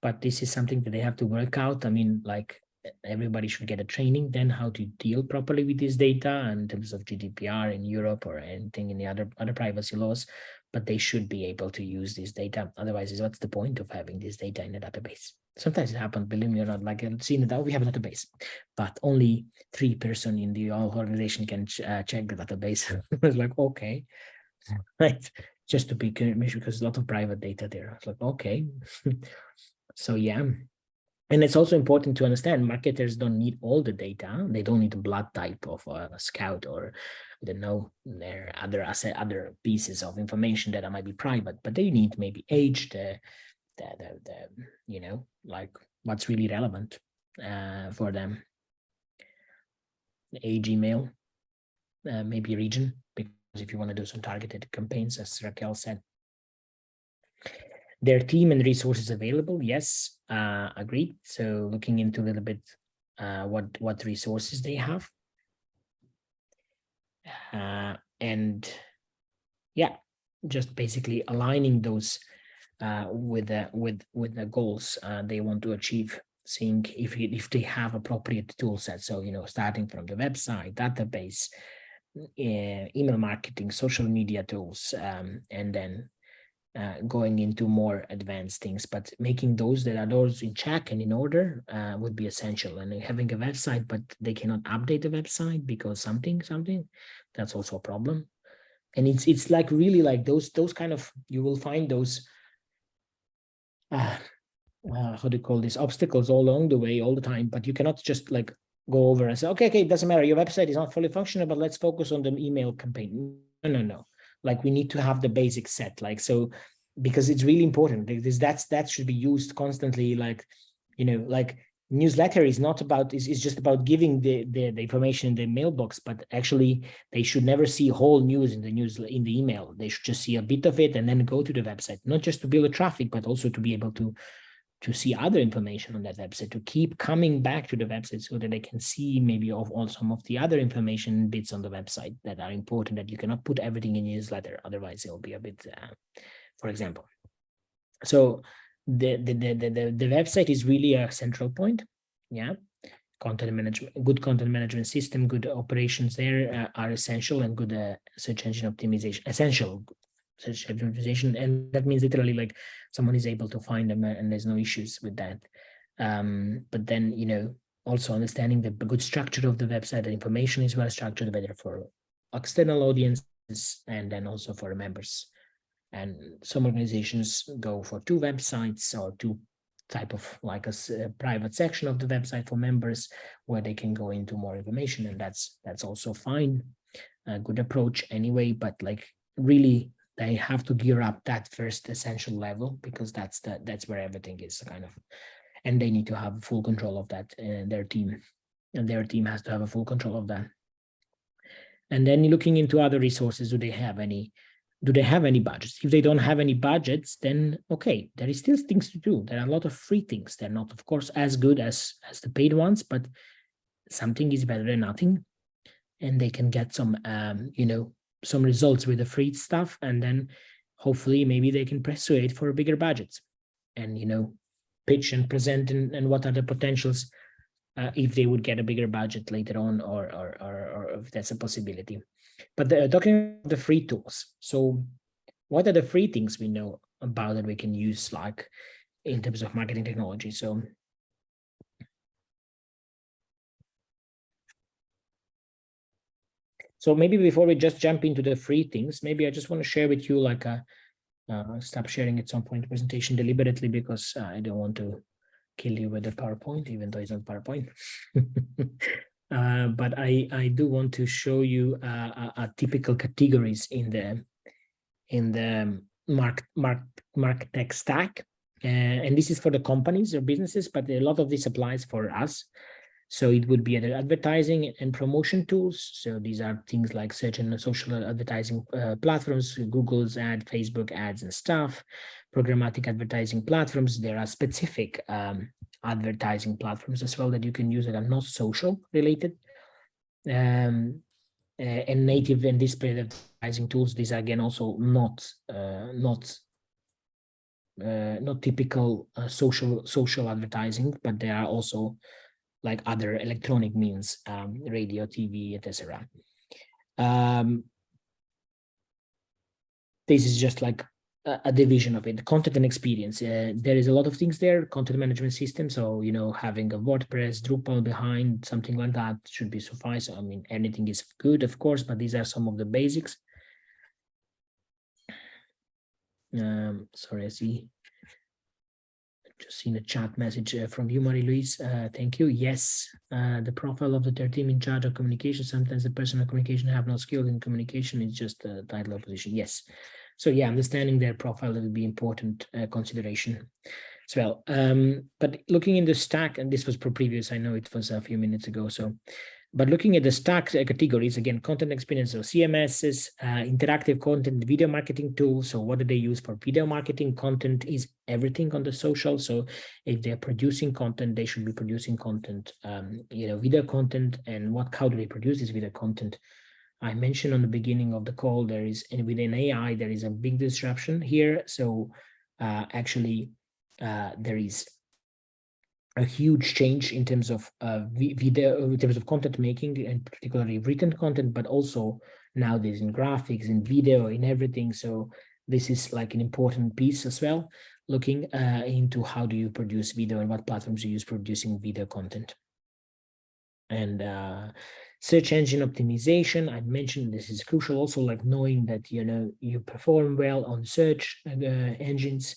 But this is something that they have to work out. I mean, like everybody should get a training then how to deal properly with this data in terms of GDPR in Europe or anything in the other privacy laws. But they should be able to use this data. Otherwise, what's the point of having this data in a database? Sometimes it happens, believe me or not, like I've seen that we have a database, but only 3 person in the whole organization can check the database. It's like, okay, right, just to be clear, because a lot of private data there. It's like, okay. So yeah, And it's also important to understand marketers don't need all the data. They don't need the blood type of a scout, or I don't know, their other pieces of information that might be private, but they need maybe age, the you know, like what's really relevant for them. Age, email, maybe region, because if you want to do some targeted campaigns, as Raquel said. Their team and resources available, yes, agreed. So looking into a little bit what resources they have. And yeah, just basically aligning those with the goals they want to achieve, seeing if they have appropriate tool sets. So, you know, starting from the website, database, email marketing, social media tools, and then going into more advanced things, but making those in check and in order would be essential. And having a website, but they cannot update the website because something, that's also a problem. And it's like really like those kind of, you will find those how do you call this, obstacles all along the way, all the time, but you cannot just like go over and say, okay, it doesn't matter, your website is not fully functional, but let's focus on the email campaign. No. Like we need to have the basic set, like, so, because it's really important, because that should be used constantly. Like, you know, like newsletter is not about, is just about giving the information in the mailbox, but actually they should never see whole news in the email. They should just see a bit of it and then go to the website, not just to build a traffic, but also to be able to see other information on that website, to keep coming back to the website so that they can see maybe of all some of the other information bits on the website that are important, that you cannot put everything in your newsletter. Otherwise, it'll be a bit, for example. So the website is really a central point. Yeah. Content management, good content management system, good operations there are essential, and good search engine optimization, essential. Search engine optimization, and that means literally like someone is able to find them and there's no issues with that. But then, you know, also understanding the good structure of the website, the information is well structured, better for external audiences and then also for members. And some organizations go for 2 websites or 2 type of like a private section of the website for members where they can go into more information, and that's also fine, a good approach anyway. But like really, they have to gear up that first essential level, because that's where everything is kind of, and they need to have full control of that, and their team has to have a full control of that. And then looking into other resources, do they have any budgets? If they don't have any budgets, then okay, there is still things to do. There are a lot of free things. They're not, of course, as good as the paid ones, but something is better than nothing, and they can get some you know, some results with the free stuff, and then hopefully maybe they can persuade for bigger budgets, and, you know, pitch and present and what are the potentials if they would get a bigger budget later on, or if that's a possibility. But talking about the free tools, so what are the free things we know about that we can use, like in terms of marketing technology? So maybe before we just jump into the free things, maybe I just want to share with you like stop sharing at some point the presentation deliberately, because I don't want to kill you with the PowerPoint, even though it's not PowerPoint. But I do want to show you a typical categories in the martech stack, and this is for the companies or businesses, but a lot of this applies for us. So it would be advertising and promotion tools. So these are things like search and social advertising platforms, Google's ad, Facebook ads and stuff, programmatic advertising platforms. There are specific advertising platforms as well that you can use that are not social related. And native and display advertising tools. These are again also not typical social advertising, but they are also like other electronic means, radio, TV, etc. This is just like a division of it. Content and experience. There is a lot of things there. Content management system. So, you know, having a WordPress, Drupal behind, something like that should be suffice. I mean, anything is good, of course, but these are some of the basics. Sorry, I see just seen a chat message from you, Marie-Louise. Thank you. Yes, the profile of the third team in charge of communication. Sometimes the person of communication have no skill in communication. It's just a title or position. Yes. So yeah, understanding their profile will be important consideration as well. But looking in the stack, and this was previous, I know it was a few minutes ago. So, but looking at the stack categories, again, content experience, so CMSs, interactive content, video marketing tools. So what do they use for video marketing? Content is everything on the social. So if they're producing content, they should be producing content, video content. And how do they produce this video content? I mentioned on the beginning of the call, there is, and within AI, there is a big disruption here. So actually, there is a huge change in terms of video, in terms of content making, and particularly written content, but also nowadays in graphics, in video, in everything. So this is like an important piece as well, looking into how do you produce video and what platforms you use for producing video content. And search engine optimization, I mentioned this is crucial, also like knowing that, you perform well on search engines.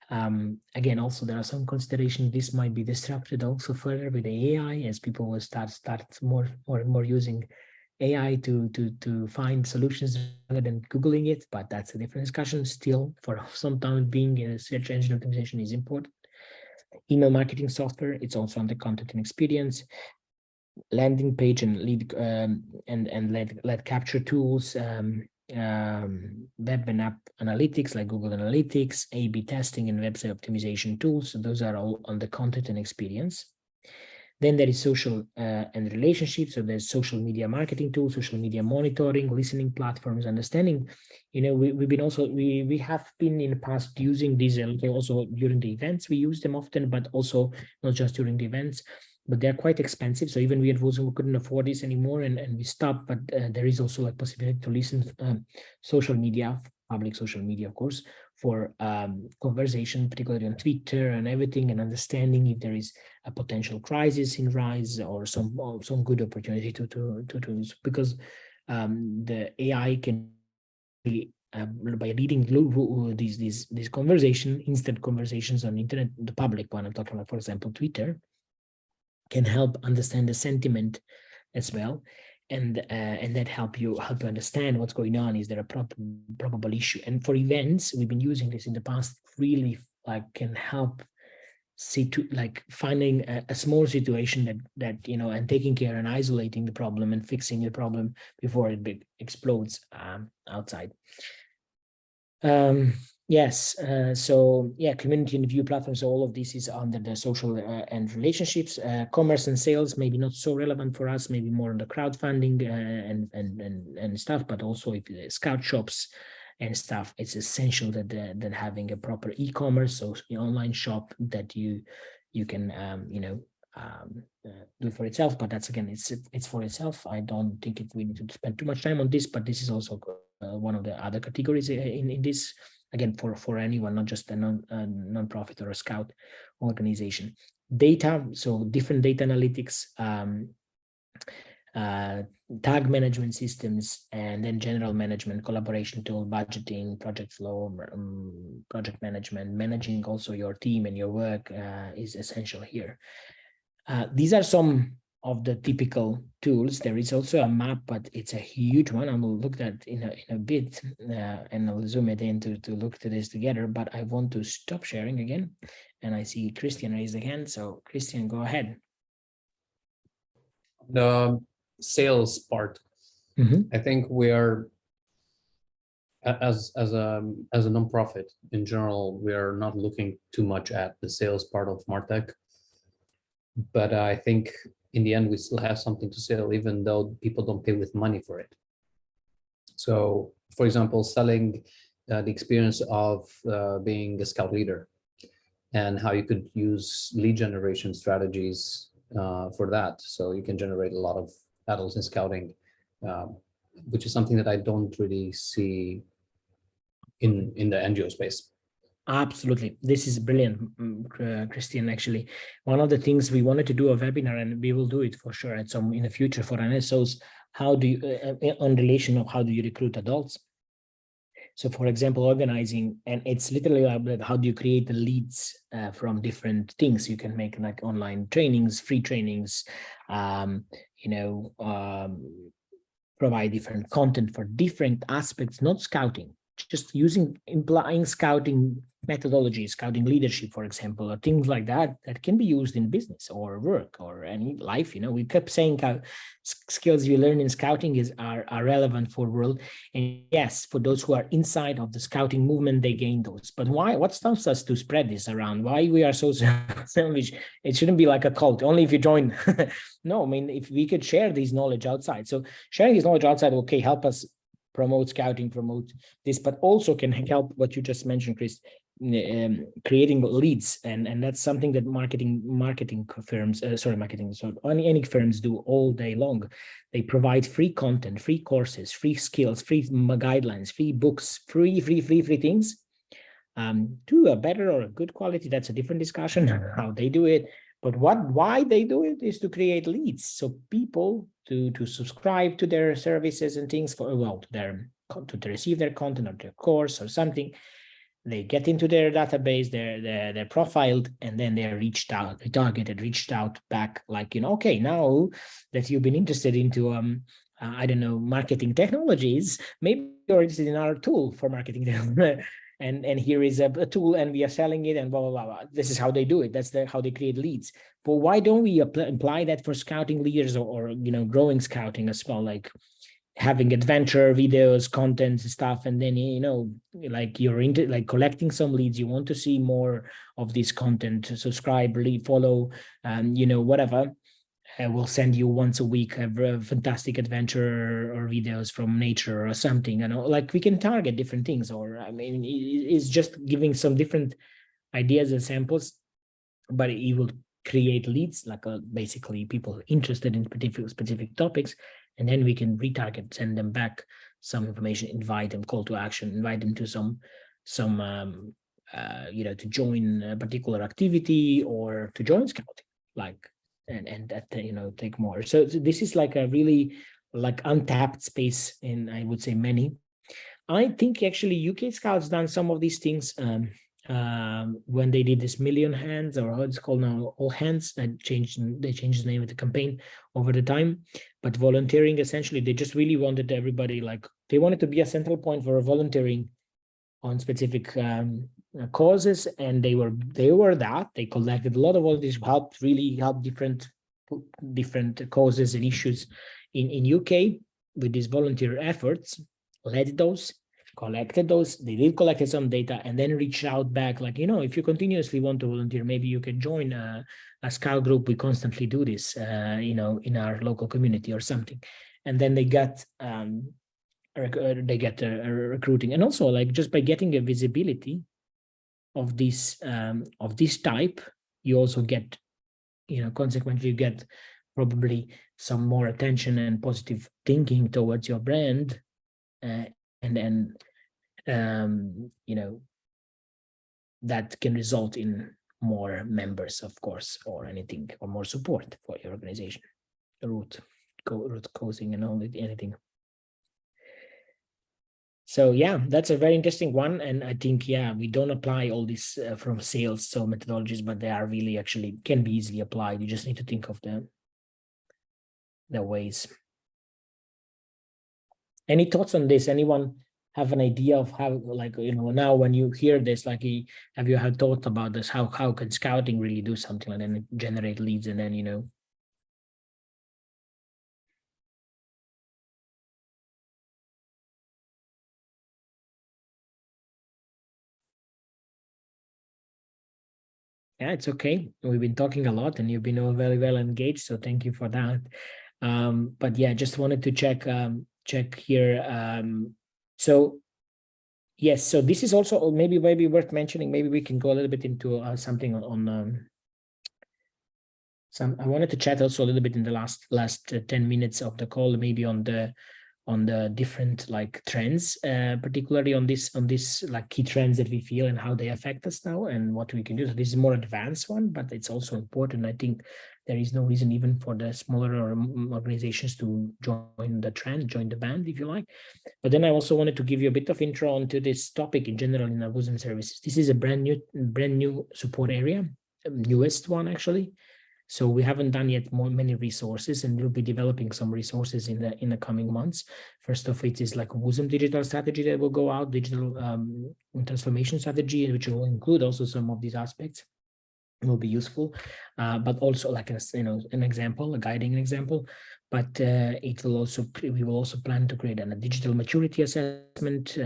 Again, also there are some considerations. This might be disrupted also further with the AI, as people will start more and more using AI to find solutions rather than Googling it, but that's a different discussion. Still, for some time being, search engine optimization is important. Email marketing software, it's also under content and experience. Landing page and lead lead capture tools, web and app analytics like Google Analytics, A/B testing, and website optimization tools. So those are all on the content and experience. Then there is social and relationships. So there's social media marketing tools, social media monitoring, listening platforms, understanding. We have been in the past using these also during the events. We use them often, but also not just during the events. But they're quite expensive. So even we at WOSM couldn't afford this anymore, and we stopped. But there is also like possibility to listen social media, public social media, of course, for conversation, particularly on Twitter and everything, and understanding if there is a potential crisis in rise or some good opportunity to because the AI can by reading these conversation, instant conversations on internet, the public one I'm talking about, for example, Twitter, can help understand the sentiment as well, and that help you understand what's going on. Is there a probable issue? And for events, we've been using this in the past, really can help see to finding a small situation that and taking care and isolating the problem and fixing the problem before it explodes outside. Yes, so yeah, community and view platforms, so all of this is under the social and relationships. Commerce and sales, maybe not so relevant for us, maybe more on the crowdfunding and stuff, but also if scout shops and stuff, it's essential that having a proper e-commerce, so online shop that you can do for itself. But that's, again, it's for itself. I don't think we need to spend too much time on this, but this is also one of the other categories in this, again, for anyone, not just a non-profit or a scout organization. Data, so different data analytics, tag management systems, and then general management, collaboration tool, budgeting, project flow, project management, managing also your team and your work is essential here. These are some of the typical tools. There is also a map, but it's a huge one. I will look at in a bit, and I'll zoom it in to look at this together. But I want to stop sharing again, and I see Christian raised the hand. So Christian, go ahead. The sales part. I think we are, as a nonprofit in general, we are not looking too much at the sales part of MarTech. But I think in the end, we still have something to sell, even though people don't pay with money for it. So, for example, selling the experience of being a scout leader and how you could use lead generation strategies for that. So you can generate a lot of adults in scouting, which is something that I don't really see in the NGO space. Absolutely. This is brilliant, Christian. Actually, one of the things we wanted to do a webinar, and we will do it for sure at some in the future for NSOs, how do you on relation of how do you recruit adults? So for example, organizing, and it's literally like how do you create the leads from different things. You can make like online trainings, free trainings, provide different content for different aspects, not scouting, just implying scouting methodology, scouting leadership, for example, or things like that, that can be used in business or work or any life. We kept saying how skills you learn in scouting are relevant for world. And yes, for those who are inside of the scouting movement, they gain those. But why? What stops us to spread this around? Why we are so selfish? It shouldn't be like a cult, only if you join. No, I mean, if we could share this knowledge outside. So sharing this knowledge outside, okay, help us promote scouting, promote this, but also can help what you just mentioned, Chris, creating leads, and that's something that marketing firms, any firms do all day long. They provide free content, free courses, free skills, free guidelines, free books, free things. To a better or a good quality, that's a different discussion how they do it. But why they do it is to create leads, so people to subscribe to their services and things to receive their content or their course or something. They get into their database, they're profiled, and then they're reached out back, like, okay, now that you've been interested into I don't know, marketing technologies, maybe you're interested in our tool for marketing. And here is a tool, and we are selling it, and blah, blah, blah. This is how they do it. That's how they create leads. But why don't we apply that for scouting leaders or growing scouting as well, like having adventure videos, content stuff, and then like you're into like collecting some leads, you want to see more of this content, subscribe, follow, whatever. We'll send you once a week a fantastic adventure or videos from nature or something. Like we can target different things, or I mean, it's just giving some different ideas and samples, but it will create leads, like basically people interested in specific topics, and then we can retarget, send them back some information, invite them, call to action, invite them to some to join a particular activity or to join scouting, like. And that take more. So this is like a really like untapped space in, I would say, many. I think actually UK Scouts done some of these things when they did this Million Hands, or how it's called now, All Hands. They changed the name of the campaign over the time. But volunteering, essentially, they just really wanted everybody, like they wanted to be a central point for volunteering on specific causes, and they collected a lot of volunteers, helped different causes and issues in UK with these volunteer efforts, led those, collected those, they did collect some data, and then reached out back, like, if you continuously want to volunteer, maybe you can join a scout group. We constantly do this, in our local community or something. And then they get recruiting, and also like just by getting a visibility of this type, you also get, consequently, you get probably some more attention and positive thinking towards your brand, and then that can result in more members, of course, or anything, or more support for your organization, root causing and anything. So yeah, that's a very interesting one. And I think, we don't apply all this from sales, so methodologies, but they are really actually can be easily applied. You just need to think of the ways. Any thoughts on this? Anyone have an idea of how, like, now when you hear this, like, have you had thought about this? How can scouting really do something like that and generate leads, and then, Yeah, it's okay. We've been talking a lot and you've been very well engaged, so thank you for that. But yeah, just wanted to check here. So yes, so this is also maybe worth mentioning. Maybe we can go a little bit into something on I wanted to chat also a little bit in the last 10 minutes of the call, maybe on the the different like trends, particularly on this like key trends that we feel and how they affect us now and what we can do. So this is more advanced one, but it's also important. I think there is no reason even for the smaller organizations to join the trend, join the band, if you like. But then I also wanted to give you a bit of intro onto this topic in general in our WOSM services. This is a brand new support area, newest one actually. So we haven't done yet many resources, and we'll be developing some resources in the coming months. First of it is like a WOSM digital strategy that will go out, digital transformation strategy, which will include also some of these aspects. It will be useful, but also like an example, a guiding example. But it will also, we will also plan to create a digital maturity assessment,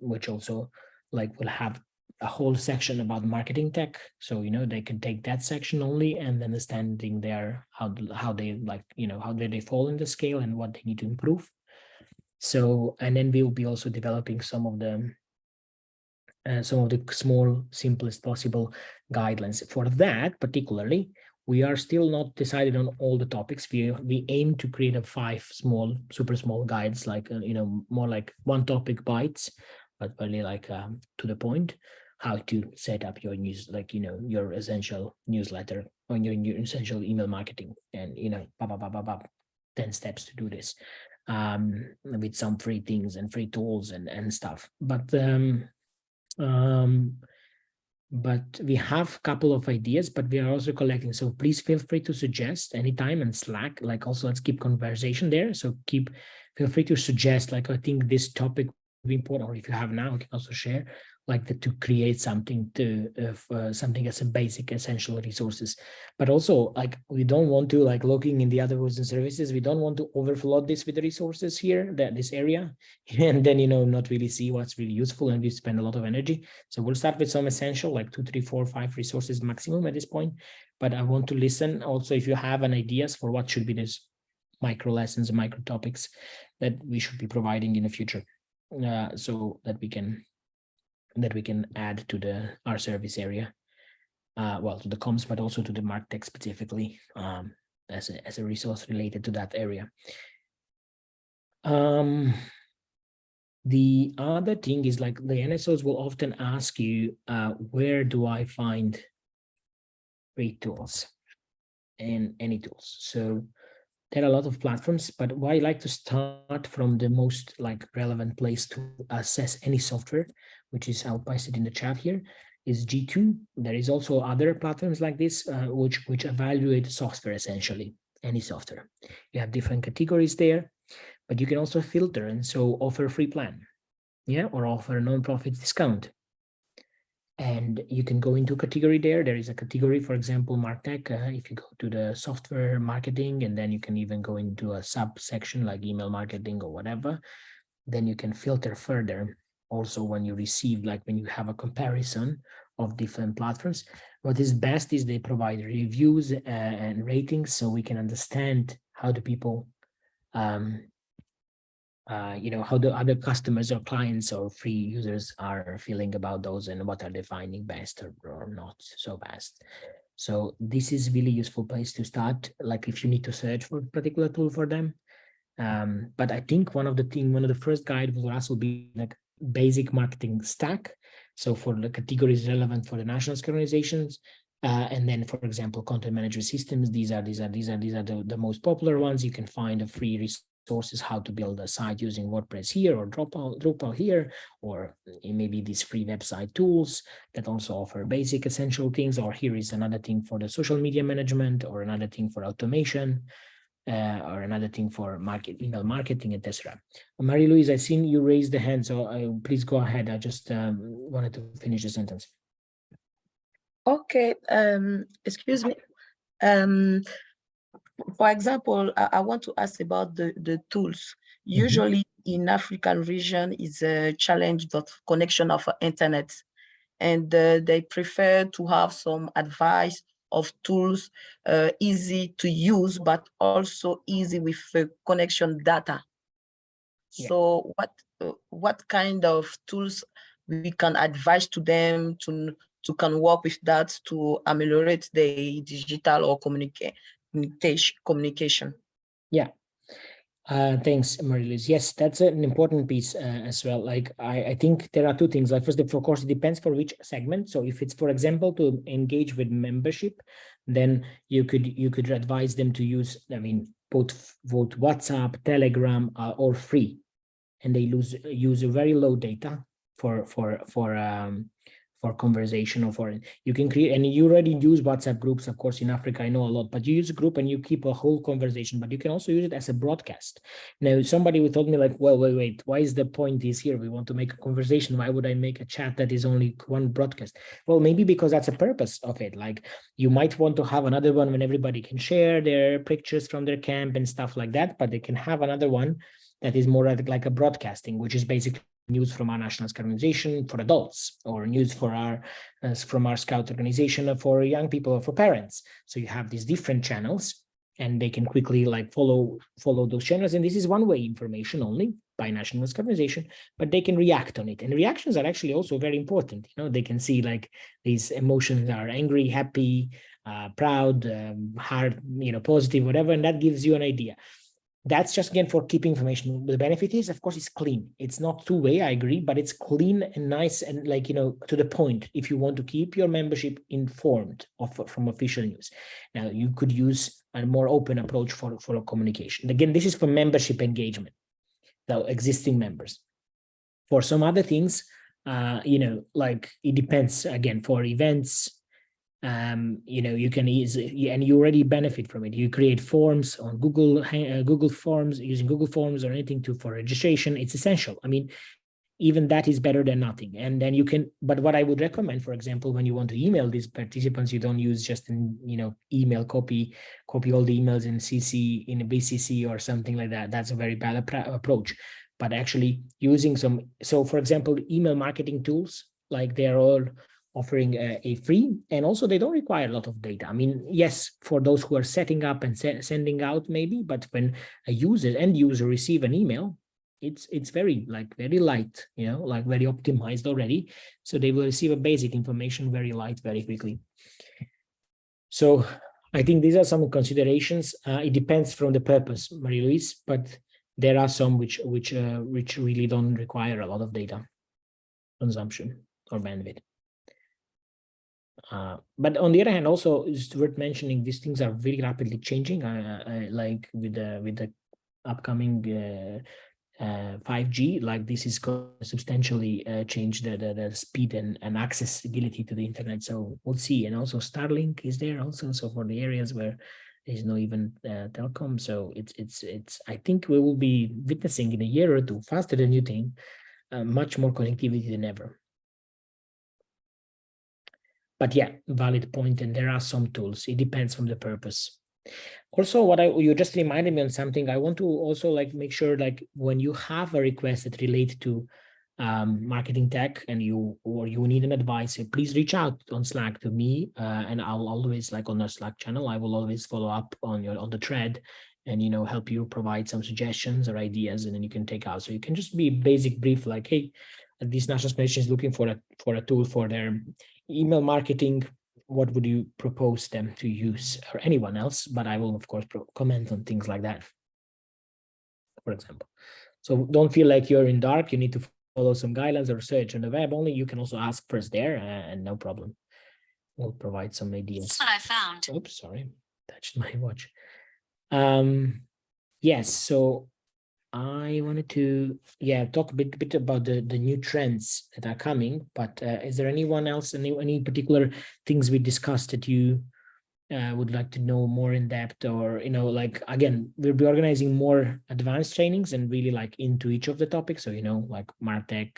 which also like will have a whole section about marketing tech. So, they can take that section only and understanding how they like, how they fall in the scale and what they need to improve. So, and then we will be also developing some of the small, simplest possible guidelines. For that particularly, we are still not decided on all the topics. We aim to create a 5 super small guides, like, more like one topic bites, but really like to the point, how to set up your news, like, your essential newsletter or your essential email marketing, and, 10 steps to do this, with some free things and free tools and stuff. But we have a couple of ideas, but we are also collecting. So please feel free to suggest anytime, and Slack, like, also let's keep conversation there. So feel free to suggest, like, I think this topic would be important, or if you have now, you can also share, like, to create something something as a basic essential resources. But also, like, we don't want to, like, looking in the other WOSM services, we don't want to overflood this with the resources here, this area, and then, not really see what's really useful, and we spend a lot of energy. So we'll start with some essential, like 2, 3, 4, 5 resources maximum at this point. But I want to listen also if you have an ideas for what should be this micro lessons, micro topics that we should be providing in the future, so that we can add to our service area, well, to the comms, but also to the MarTech specifically, as a resource related to that area. The other thing is, like, the NSOs will often ask you, where do I find free tools and any tools? So there are a lot of platforms, but why I like to start from the most, like, relevant place to assess any software, which is, I'll paste it in the chat here, is G2. There is also other platforms like this, which evaluate software, essentially, any software. You have different categories there, but you can also filter, and so offer a free plan, or offer a non-profit discount. And you can go into category there. There is a category, for example, MarTech. If you go to the software marketing, and then you can even go into a subsection like email marketing or whatever, then you can filter further. Also, when you receive, like, when you have a comparison of different platforms, what is best is they provide reviews and ratings, so we can understand how the people, how the other customers or clients or free users are feeling about those, and what are they finding best or not so best. So this is really useful place to start, like, if you need to search for a particular tool for them. But I think one of the first guide for us will be like basic marketing stack. So for the categories relevant for the national organizations, and then, for example, content management systems, these are the most popular ones. You can find a free resources, how to build a site using WordPress here, or Drupal here, or maybe these free website tools that also offer basic essential things. Or here is another thing for the social media management, or another thing for automation, or another thing for email marketing, etc. Marie-Louise, I seen you raise the hand, so please go ahead. I just wanted to finish the sentence. Okay, excuse me. For example, I want to ask about the tools. Usually in African region is a challenge of connection of internet, and they prefer to have some advice of tools, easy to use, but also easy with connection data. Yeah. So what kind of tools we can advise to them to can work with that to ameliorate the digital or communication? Yeah. Thanks, Marie-Louise. Yes, that's an important piece as well. Like, I think there are two things. Like, first, of course, it depends for which segment. So if it's, for example, to engage with membership, then you could advise them to use, I mean, both WhatsApp, Telegram, or free, and they use a very low data for conversation, or for, you can create, and you already use WhatsApp groups, of course, in Africa, I know a lot, but you use a group and you keep a whole conversation, but you can also use it as a broadcast. Now, somebody would told me like, well, wait, why is the point is here? We want to make a conversation. Why would I make a chat that is only one broadcast? Well, maybe because that's the purpose of it. Like, you might want to have another one when everybody can share their pictures from their camp and stuff like that, but they can have another one that is more like a broadcasting, which is basically news from our National Scout organization for adults, or news for our from our Scout organization for young people or for parents. So you have these different channels, and they can quickly like follow those channels. And this is one way information only by National Scout organization, but they can react on it. And reactions are actually also very important. You know, they can see like these emotions are angry, happy, proud, hard, you know, positive, whatever, and that gives you an idea. That's just, again, for keeping information. The benefit is, of course, it's clean. It's not two-way, I agree, but it's clean and nice and, like, you know, to the point if you want to keep your membership informed from official news. Now, you could use a more open approach for communication. Again, this is for membership engagement, the existing members. For some other things, you know, like, it depends, again, for events, you know, you can easily, and you already benefit from it. You create forms on Google Forms, using Google Forms or anything for registration. It's essential. I mean, even that is better than nothing. And then you can, but what I would recommend, for example, when you want to email these participants, you don't use just you know, email, copy all the emails in CC, in a BCC or something like that. That's a very bad approach. But actually using some, so for example, email marketing tools, like, they're all offering a free, and also they don't require a lot of data. I mean, yes, for those who are setting up and sending out, maybe, but when a end user receive an email, it's very light, you know, like very optimized already. So they will receive a basic information very light, very quickly. So I think these are some considerations. It depends from the purpose, Marie-Louise, but there are some which really don't require a lot of data consumption or bandwidth. But on the other hand, also it's worth mentioning, these things are very rapidly changing. Like with the upcoming 5G, like, this is going to substantially change the speed and accessibility to the internet. So we'll see. And also Starlink is there also. So for the areas where there's no even telecom, so it's I think we will be witnessing in a year or two, faster than you think, much more connectivity than ever. But yeah, valid point, and there are some tools. It depends from the purpose. Also, you just reminded me on something. I want to also make sure, when you have a request that relates to marketing tech, and you need an advice, please reach out on Slack to me, and I'll always, on the Slack channel, I will always follow up on the thread, and help you provide some suggestions or ideas, and then you can take out. So you can just be basic brief, like, hey, this national organization is looking for a tool for their email marketing. What would you propose them to use, or anyone else? But I will, of course, comment on things like that, for example. So don't feel like you're in dark. You need to follow some guidelines or search on the web only. You can also ask first there, and no problem. We'll provide some ideas. That's what I found. Oops, sorry, touched my watch. Yes, so I wanted to talk a bit about the new trends that are coming, but is there anyone else, any particular things we discussed that you would like to know more in depth, or again, we'll be organizing more advanced trainings and really into each of the topics, so like MarTech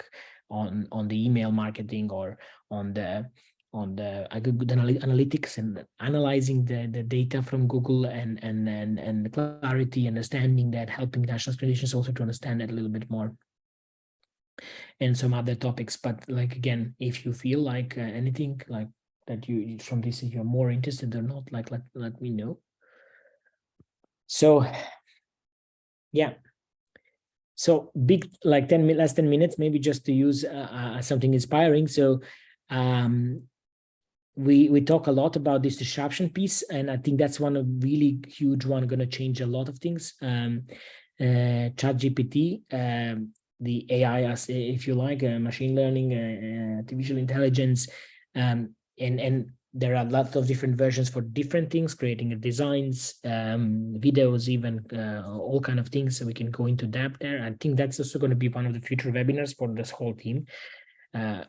on the email marketing, or on the Google Analytics, and analyzing the data from Google, and the clarity, understanding that, helping national organizations also to understand that a little bit more, and some other topics. But again, if you feel like anything that you from this, if you're more interested or not, let me know. So yeah, so big, last 10 minutes maybe, just to use something inspiring. So we talk a lot about this disruption piece, and I think that's one, a really huge one, going to change a lot of things. ChatGPT, the AI, as if you like, machine learning, artificial intelligence, and there are lots of different versions for different things, creating designs, videos, even all kind of things. So we can go into depth there. I think that's also going to be one of the future webinars for this whole team.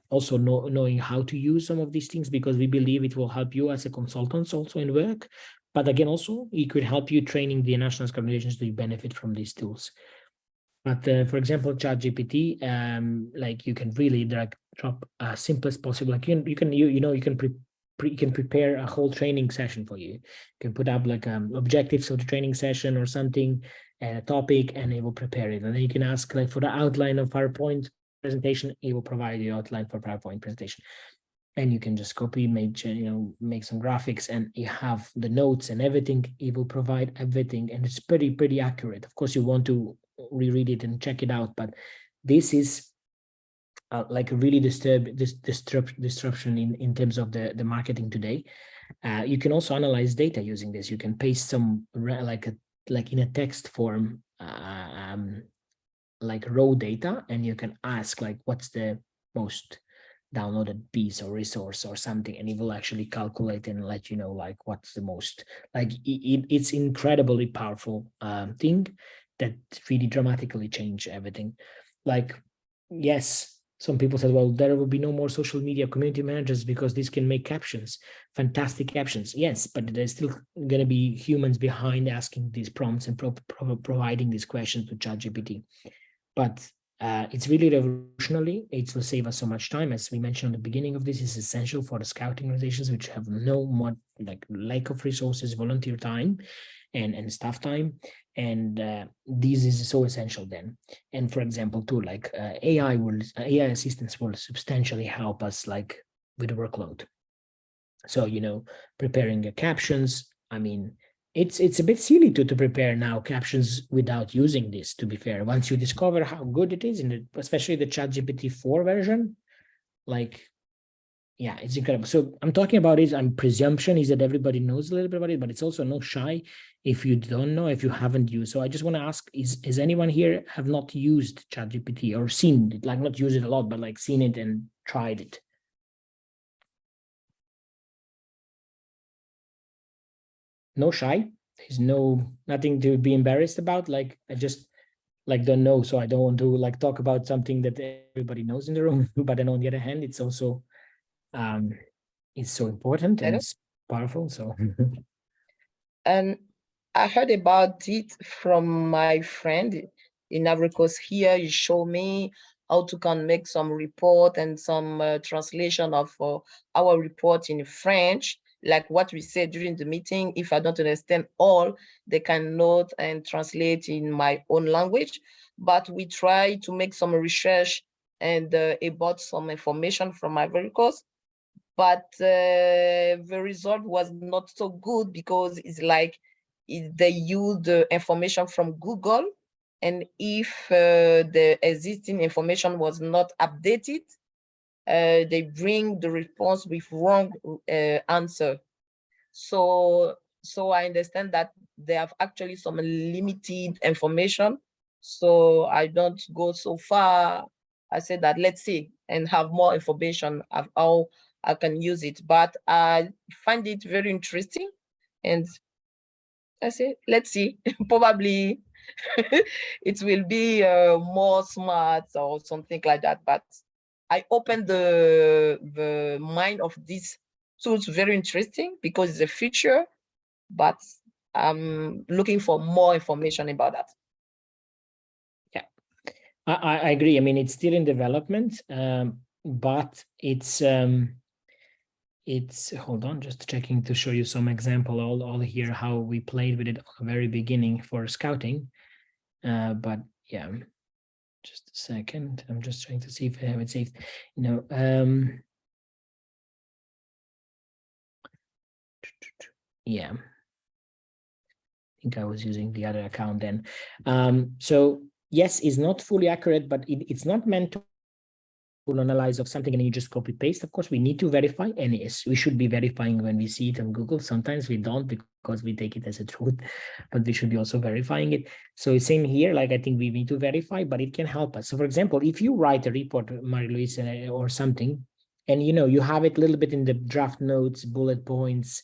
Also knowing how to use some of these things, because we believe it will help you as a consultant also in work. But again, also it could help you training the national organizations to benefit from these tools. But for example, ChatGPT, like you can really drag drop as simple as possible. Like you can prepare a whole training session for you. You can put up like objectives of the training session or something, a topic, and it will prepare it. And then you can ask like for the outline of PowerPoint presentation, it will provide the outline for PowerPoint presentation. And you can just copy, make some graphics, and you have the notes and everything. It will provide everything, and it's pretty accurate. Of course, you want to reread it and check it out, but this is like a really disruption in terms of the marketing today. You can also analyze data using this. You can paste some like in a text form, like raw data, and you can ask like what's the most downloaded piece or resource or something, and it will actually calculate and let you know like what's the most, like it's incredibly powerful thing that really dramatically change everything. Like, yes, some people said, well, there will be no more social media community managers because this can make captions, fantastic captions. Yes, but there's still going to be humans behind asking these prompts and providing these questions to ChatGPT. But it's really revolutionary. It will save us so much time. As we mentioned at the beginning of this, is essential for the scouting organizations, which have no more like lack of resources, volunteer time, and staff time. And this is so essential then. And for example, too, like AI assistants will substantially help us like with the workload. So, preparing the captions, I mean, it's a bit silly to prepare now captions without using this, to be fair. Once you discover how good it is, especially the ChatGPT 4 version, like, yeah, it's incredible. So I'm talking about it, presumption is that everybody knows a little bit about it, but it's also no shy if you don't know, if you haven't used. So I just want to ask, is anyone here have not used ChatGPT or seen it, like not used it a lot, but like seen it and tried it? No shy. There's nothing to be embarrassed about. Like I just like don't know, so I don't want to like talk about something that everybody knows in the room. But then on the other hand, it's also it's so important and it's powerful. So And I heard about it from my friend in Ivory Coast here. You show me how to can make some report and some translation of our report in French, like what we said during the meeting. If I don't understand all, they can note and translate in my own language. But we try to make some research and about some information from Ivory Coast. But the result was not so good because it's like they use the information from Google, and if the existing information was not updated, they bring the response with wrong answer. So I understand that they have actually some limited information. So I don't go so far. I said that let's see and have more information of how I can use it. But I find it very interesting. And I say, let's see, probably it will be more smart or something like that. But I opened the mind of these tools very interesting because it's a feature, but I'm looking for more information about that. Yeah, I agree. I mean, it's still in development, but it's hold on, just checking to show you some example all here how we played with it at the very beginning for scouting. But yeah, just a second. I'm just trying to see if I have it saved. Yeah, I think I was using the other account then. So yes, it's not fully accurate, but it's not meant to analyze of something and you just copy paste. Of course, we need to verify, and yes, we should be verifying when we see it on Google. Sometimes we don't because we take it as a truth, but we should be also verifying it. So same here, like I think we need to verify, but it can help us. So for example, if you write a report, Marie-Louise, or something, and you have it a little bit in the draft notes, bullet points,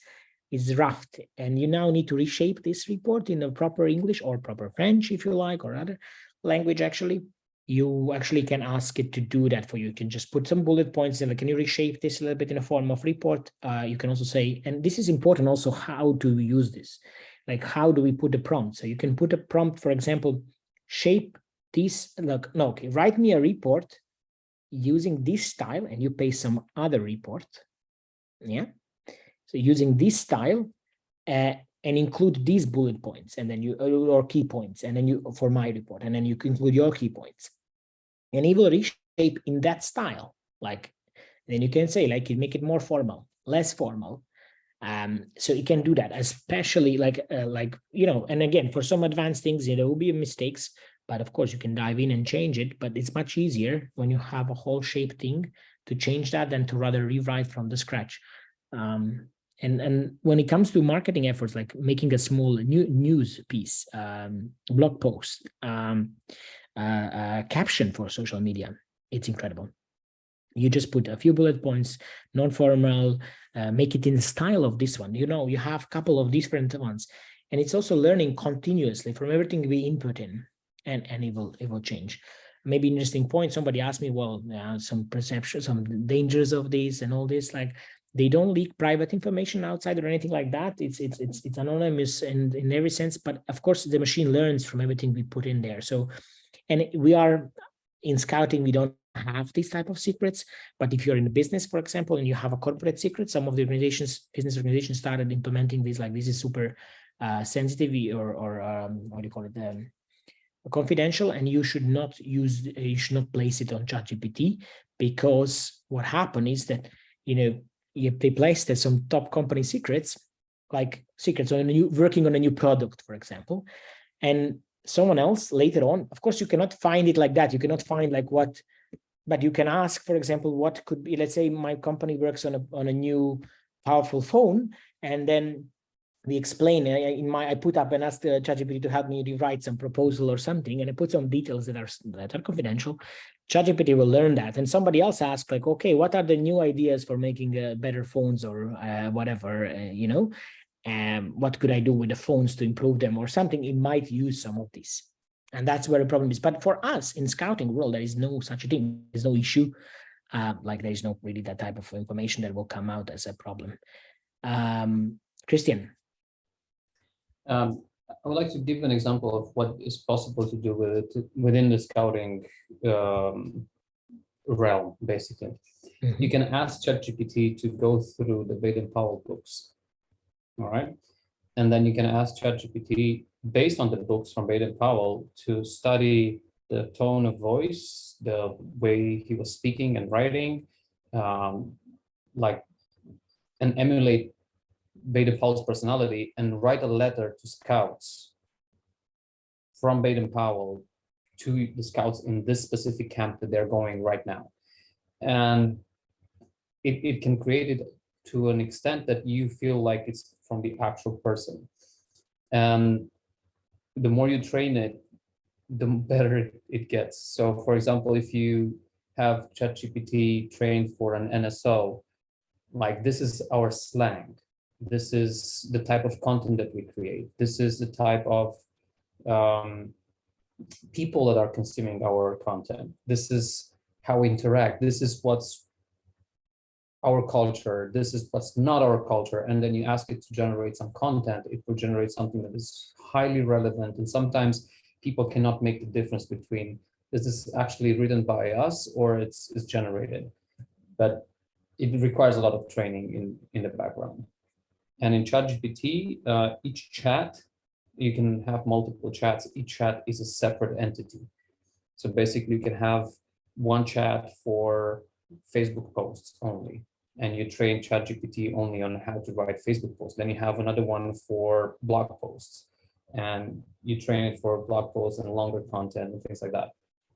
is rough, and you now need to reshape this report in a proper English or proper French, if you like, or other language, actually, you actually can ask it to do that for you. You can just put some bullet points in, like, can you reshape this a little bit in a form of report? You can also say, and this is important also, how to use this, like how do we put a prompt? So you can put a prompt, for example, shape this, look, no, okay, write me a report using this style, and you paste some other report, yeah? So using this style, and include these bullet points, and then you, or key points, and then you, for my report, and then you can include your key points. And it will reshape in that style. Like, then you can say, like, you make it more formal, less formal. So you can do that, especially like, and again, for some advanced things, there will be mistakes, but of course you can dive in and change it. But it's much easier when you have a whole shape thing to change that than to rather rewrite from the scratch. And when it comes to marketing efforts, like making a small news piece, blog post, caption for social media, it's incredible. You just put a few bullet points, non-formal, make it in the style of this one. You have a couple of different ones, and it's also learning continuously from everything we input in, and it will change. Maybe interesting point. Somebody asked me, well, some perception, some dangers of this and all this, like, they don't leak private information outside or anything like that. It's anonymous and in every sense, but of course the machine learns from everything we put in there. So, and we are in scouting, we don't have these type of secrets, but if you're in business, for example, and you have a corporate secret, some of the business organizations started implementing this, like, this is super sensitive, or what do you call it, confidential, and you should not place it on ChatGPT, because what happened is that, if they placed some top company secrets, like secrets on working on a new product, for example, and someone else later on, of course, you cannot find it like that. You cannot find like what, but you can ask, for example, what could be, let's say my company works on a new powerful phone, and then we explain, I put up and asked ChatGPT to help me rewrite some proposal or something, and I put some details that are confidential. ChatGPT will learn that, and somebody else asked, like, okay, what are the new ideas for making better phones, or whatever, what could I do with the phones to improve them or something? It might use some of these, and that's where the problem is. But for us in scouting world, there is no such a thing. There's no issue. Like, there is no really that type of information that will come out as a problem. Christian. I would like to give an example of what is possible to do with it within the scouting realm, basically. Mm-hmm. You can ask ChatGPT to go through the Baden-Powell books, all right? And then you can ask ChatGPT, based on the books from Baden-Powell, to study the tone of voice, the way he was speaking and writing, and emulate Baden-Powell's personality, and write a letter to scouts from Baden-Powell to the scouts in this specific camp that they're going right now. And it can create it to an extent that you feel like it's from the actual person. And the more you train it, the better it gets. So for example, if you have ChatGPT trained for an NSO, like, this is our slang. This is the type of content that we create. This is the type of people that are consuming our content. This is how we interact. This is what's our culture. This is what's not our culture. And then you ask it to generate some content. It will generate something that is highly relevant. And sometimes people cannot make the difference between, is this actually written by us or it's generated? But it requires a lot of training in the background. And in ChatGPT, each chat, you can have multiple chats. Each chat is a separate entity. So basically, you can have one chat for Facebook posts only, and you train ChatGPT only on how to write Facebook posts. Then you have another one for blog posts, and you train it for blog posts and longer content and things like that.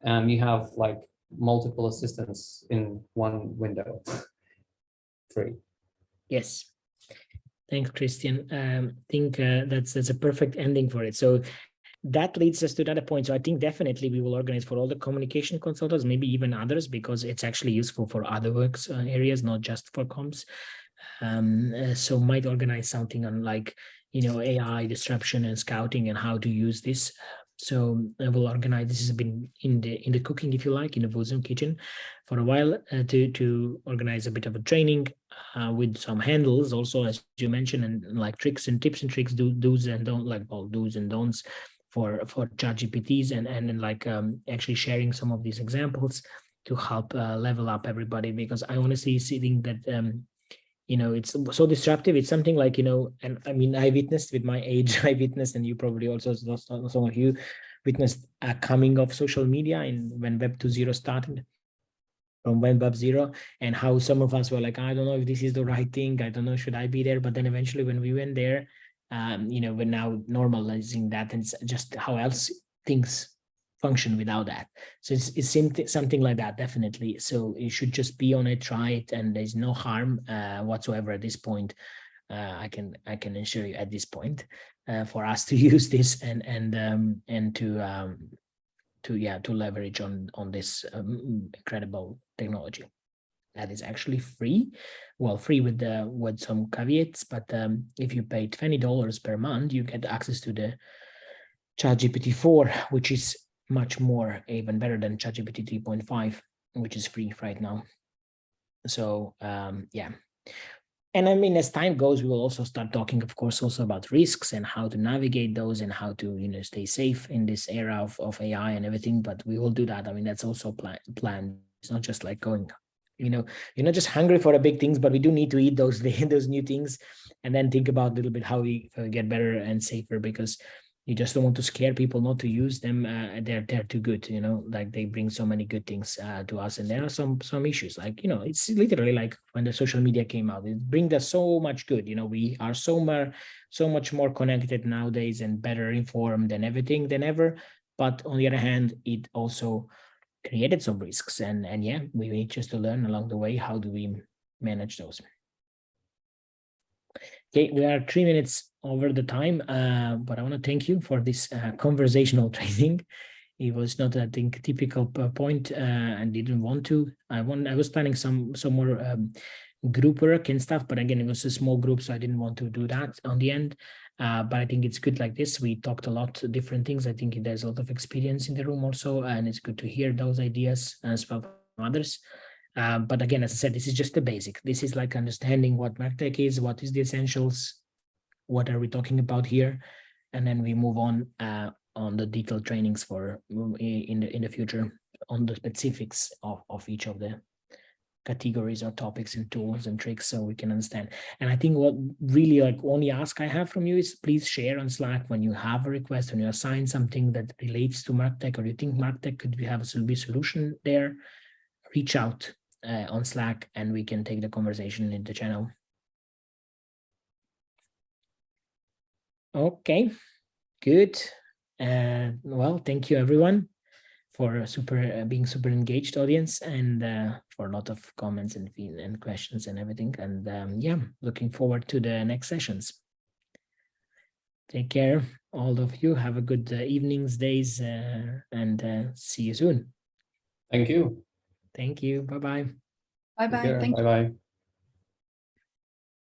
And you have like multiple assistants in one window. Free. Yes. Thanks, Christian. I think that's a perfect ending for it. So that leads us to another point. So I think definitely we will organize for all the communication consultants, maybe even others, because it's actually useful for other works areas, not just for comms. So might organize something on like, AI disruption and scouting and how to use this. So I will organize, this has been in the cooking, if you like, in the WOSM kitchen for a while, to organize a bit of a training with some handles also, as you mentioned, and like tricks and tips and tricks, do's and don't, like all do's and don'ts for ChatGPTs, and like actually sharing some of these examples to help level up everybody, because I honestly think that it's so disruptive. It's something like, and I mean, I witnessed with my age, I witnessed, and you probably also, some of you witnessed a coming of social media when Web 2.0 started, from Web 0, and how some of us were like, I don't know if this is the right thing. I don't know, should I be there? But then eventually when we went there, we're now normalizing that, and it's just how else things function without that. So it's something like that, definitely. So you should just be on it, try it, and there's no harm whatsoever at this point. I can assure you at this point for us to use this and to leverage on this incredible technology that is actually free. Well, free with some caveats, but if you pay $20 per month, you get access to the ChatGPT 4, which is much more, even better than ChatGPT 3.5, which is free right now. So yeah. And I mean, as time goes, we will also start talking, of course, also about risks and how to navigate those and how to, stay safe in this era of AI and everything. But we will do that. I mean, that's also planned. It's not just like going, you're not just hungry for the big things, but we do need to eat those new things, and then think about a little bit how we get better and safer, because you just don't want to scare people not to use them. They're too good, like they bring so many good things to us. And there are some issues, like, it's literally like when the social media came out, it brings us so much good. We are so much more connected nowadays and better informed and everything than ever. But on the other hand, it also created some risks. And yeah, we need just to learn along the way, how do we manage those. Okay, we are 3 minutes over the time, but I want to thank you for this conversational training. It was not, I think, typical point, and didn't want to. I was planning some more group work and stuff, but again, it was a small group, so I didn't want to do that on the end. But I think it's good like this. We talked a lot of different things. I think there's a lot of experience in the room also, and it's good to hear those ideas as well from others. But again, as I said, this is just the basic. This is like understanding what MarTech is, what is the essentials, what are we talking about here, and then we move on the detailed trainings for in the future on the specifics of each of the categories or topics and tools and tricks, so we can understand. And I think what really like only ask I have from you is please share on Slack when you have a request, when you assign something that relates to MarTech, or you think MarTech could have a solution there. Reach out on Slack, and we can take the conversation in the channel. Okay, good. Well, thank you everyone for being super engaged audience, and for a lot of comments and questions and everything. And yeah, looking forward to the next sessions. Take care, all of you. Have a good evenings, days, and see you soon. Thank you. Thank you. Bye-bye. Bye-bye. Thank you. Bye-bye.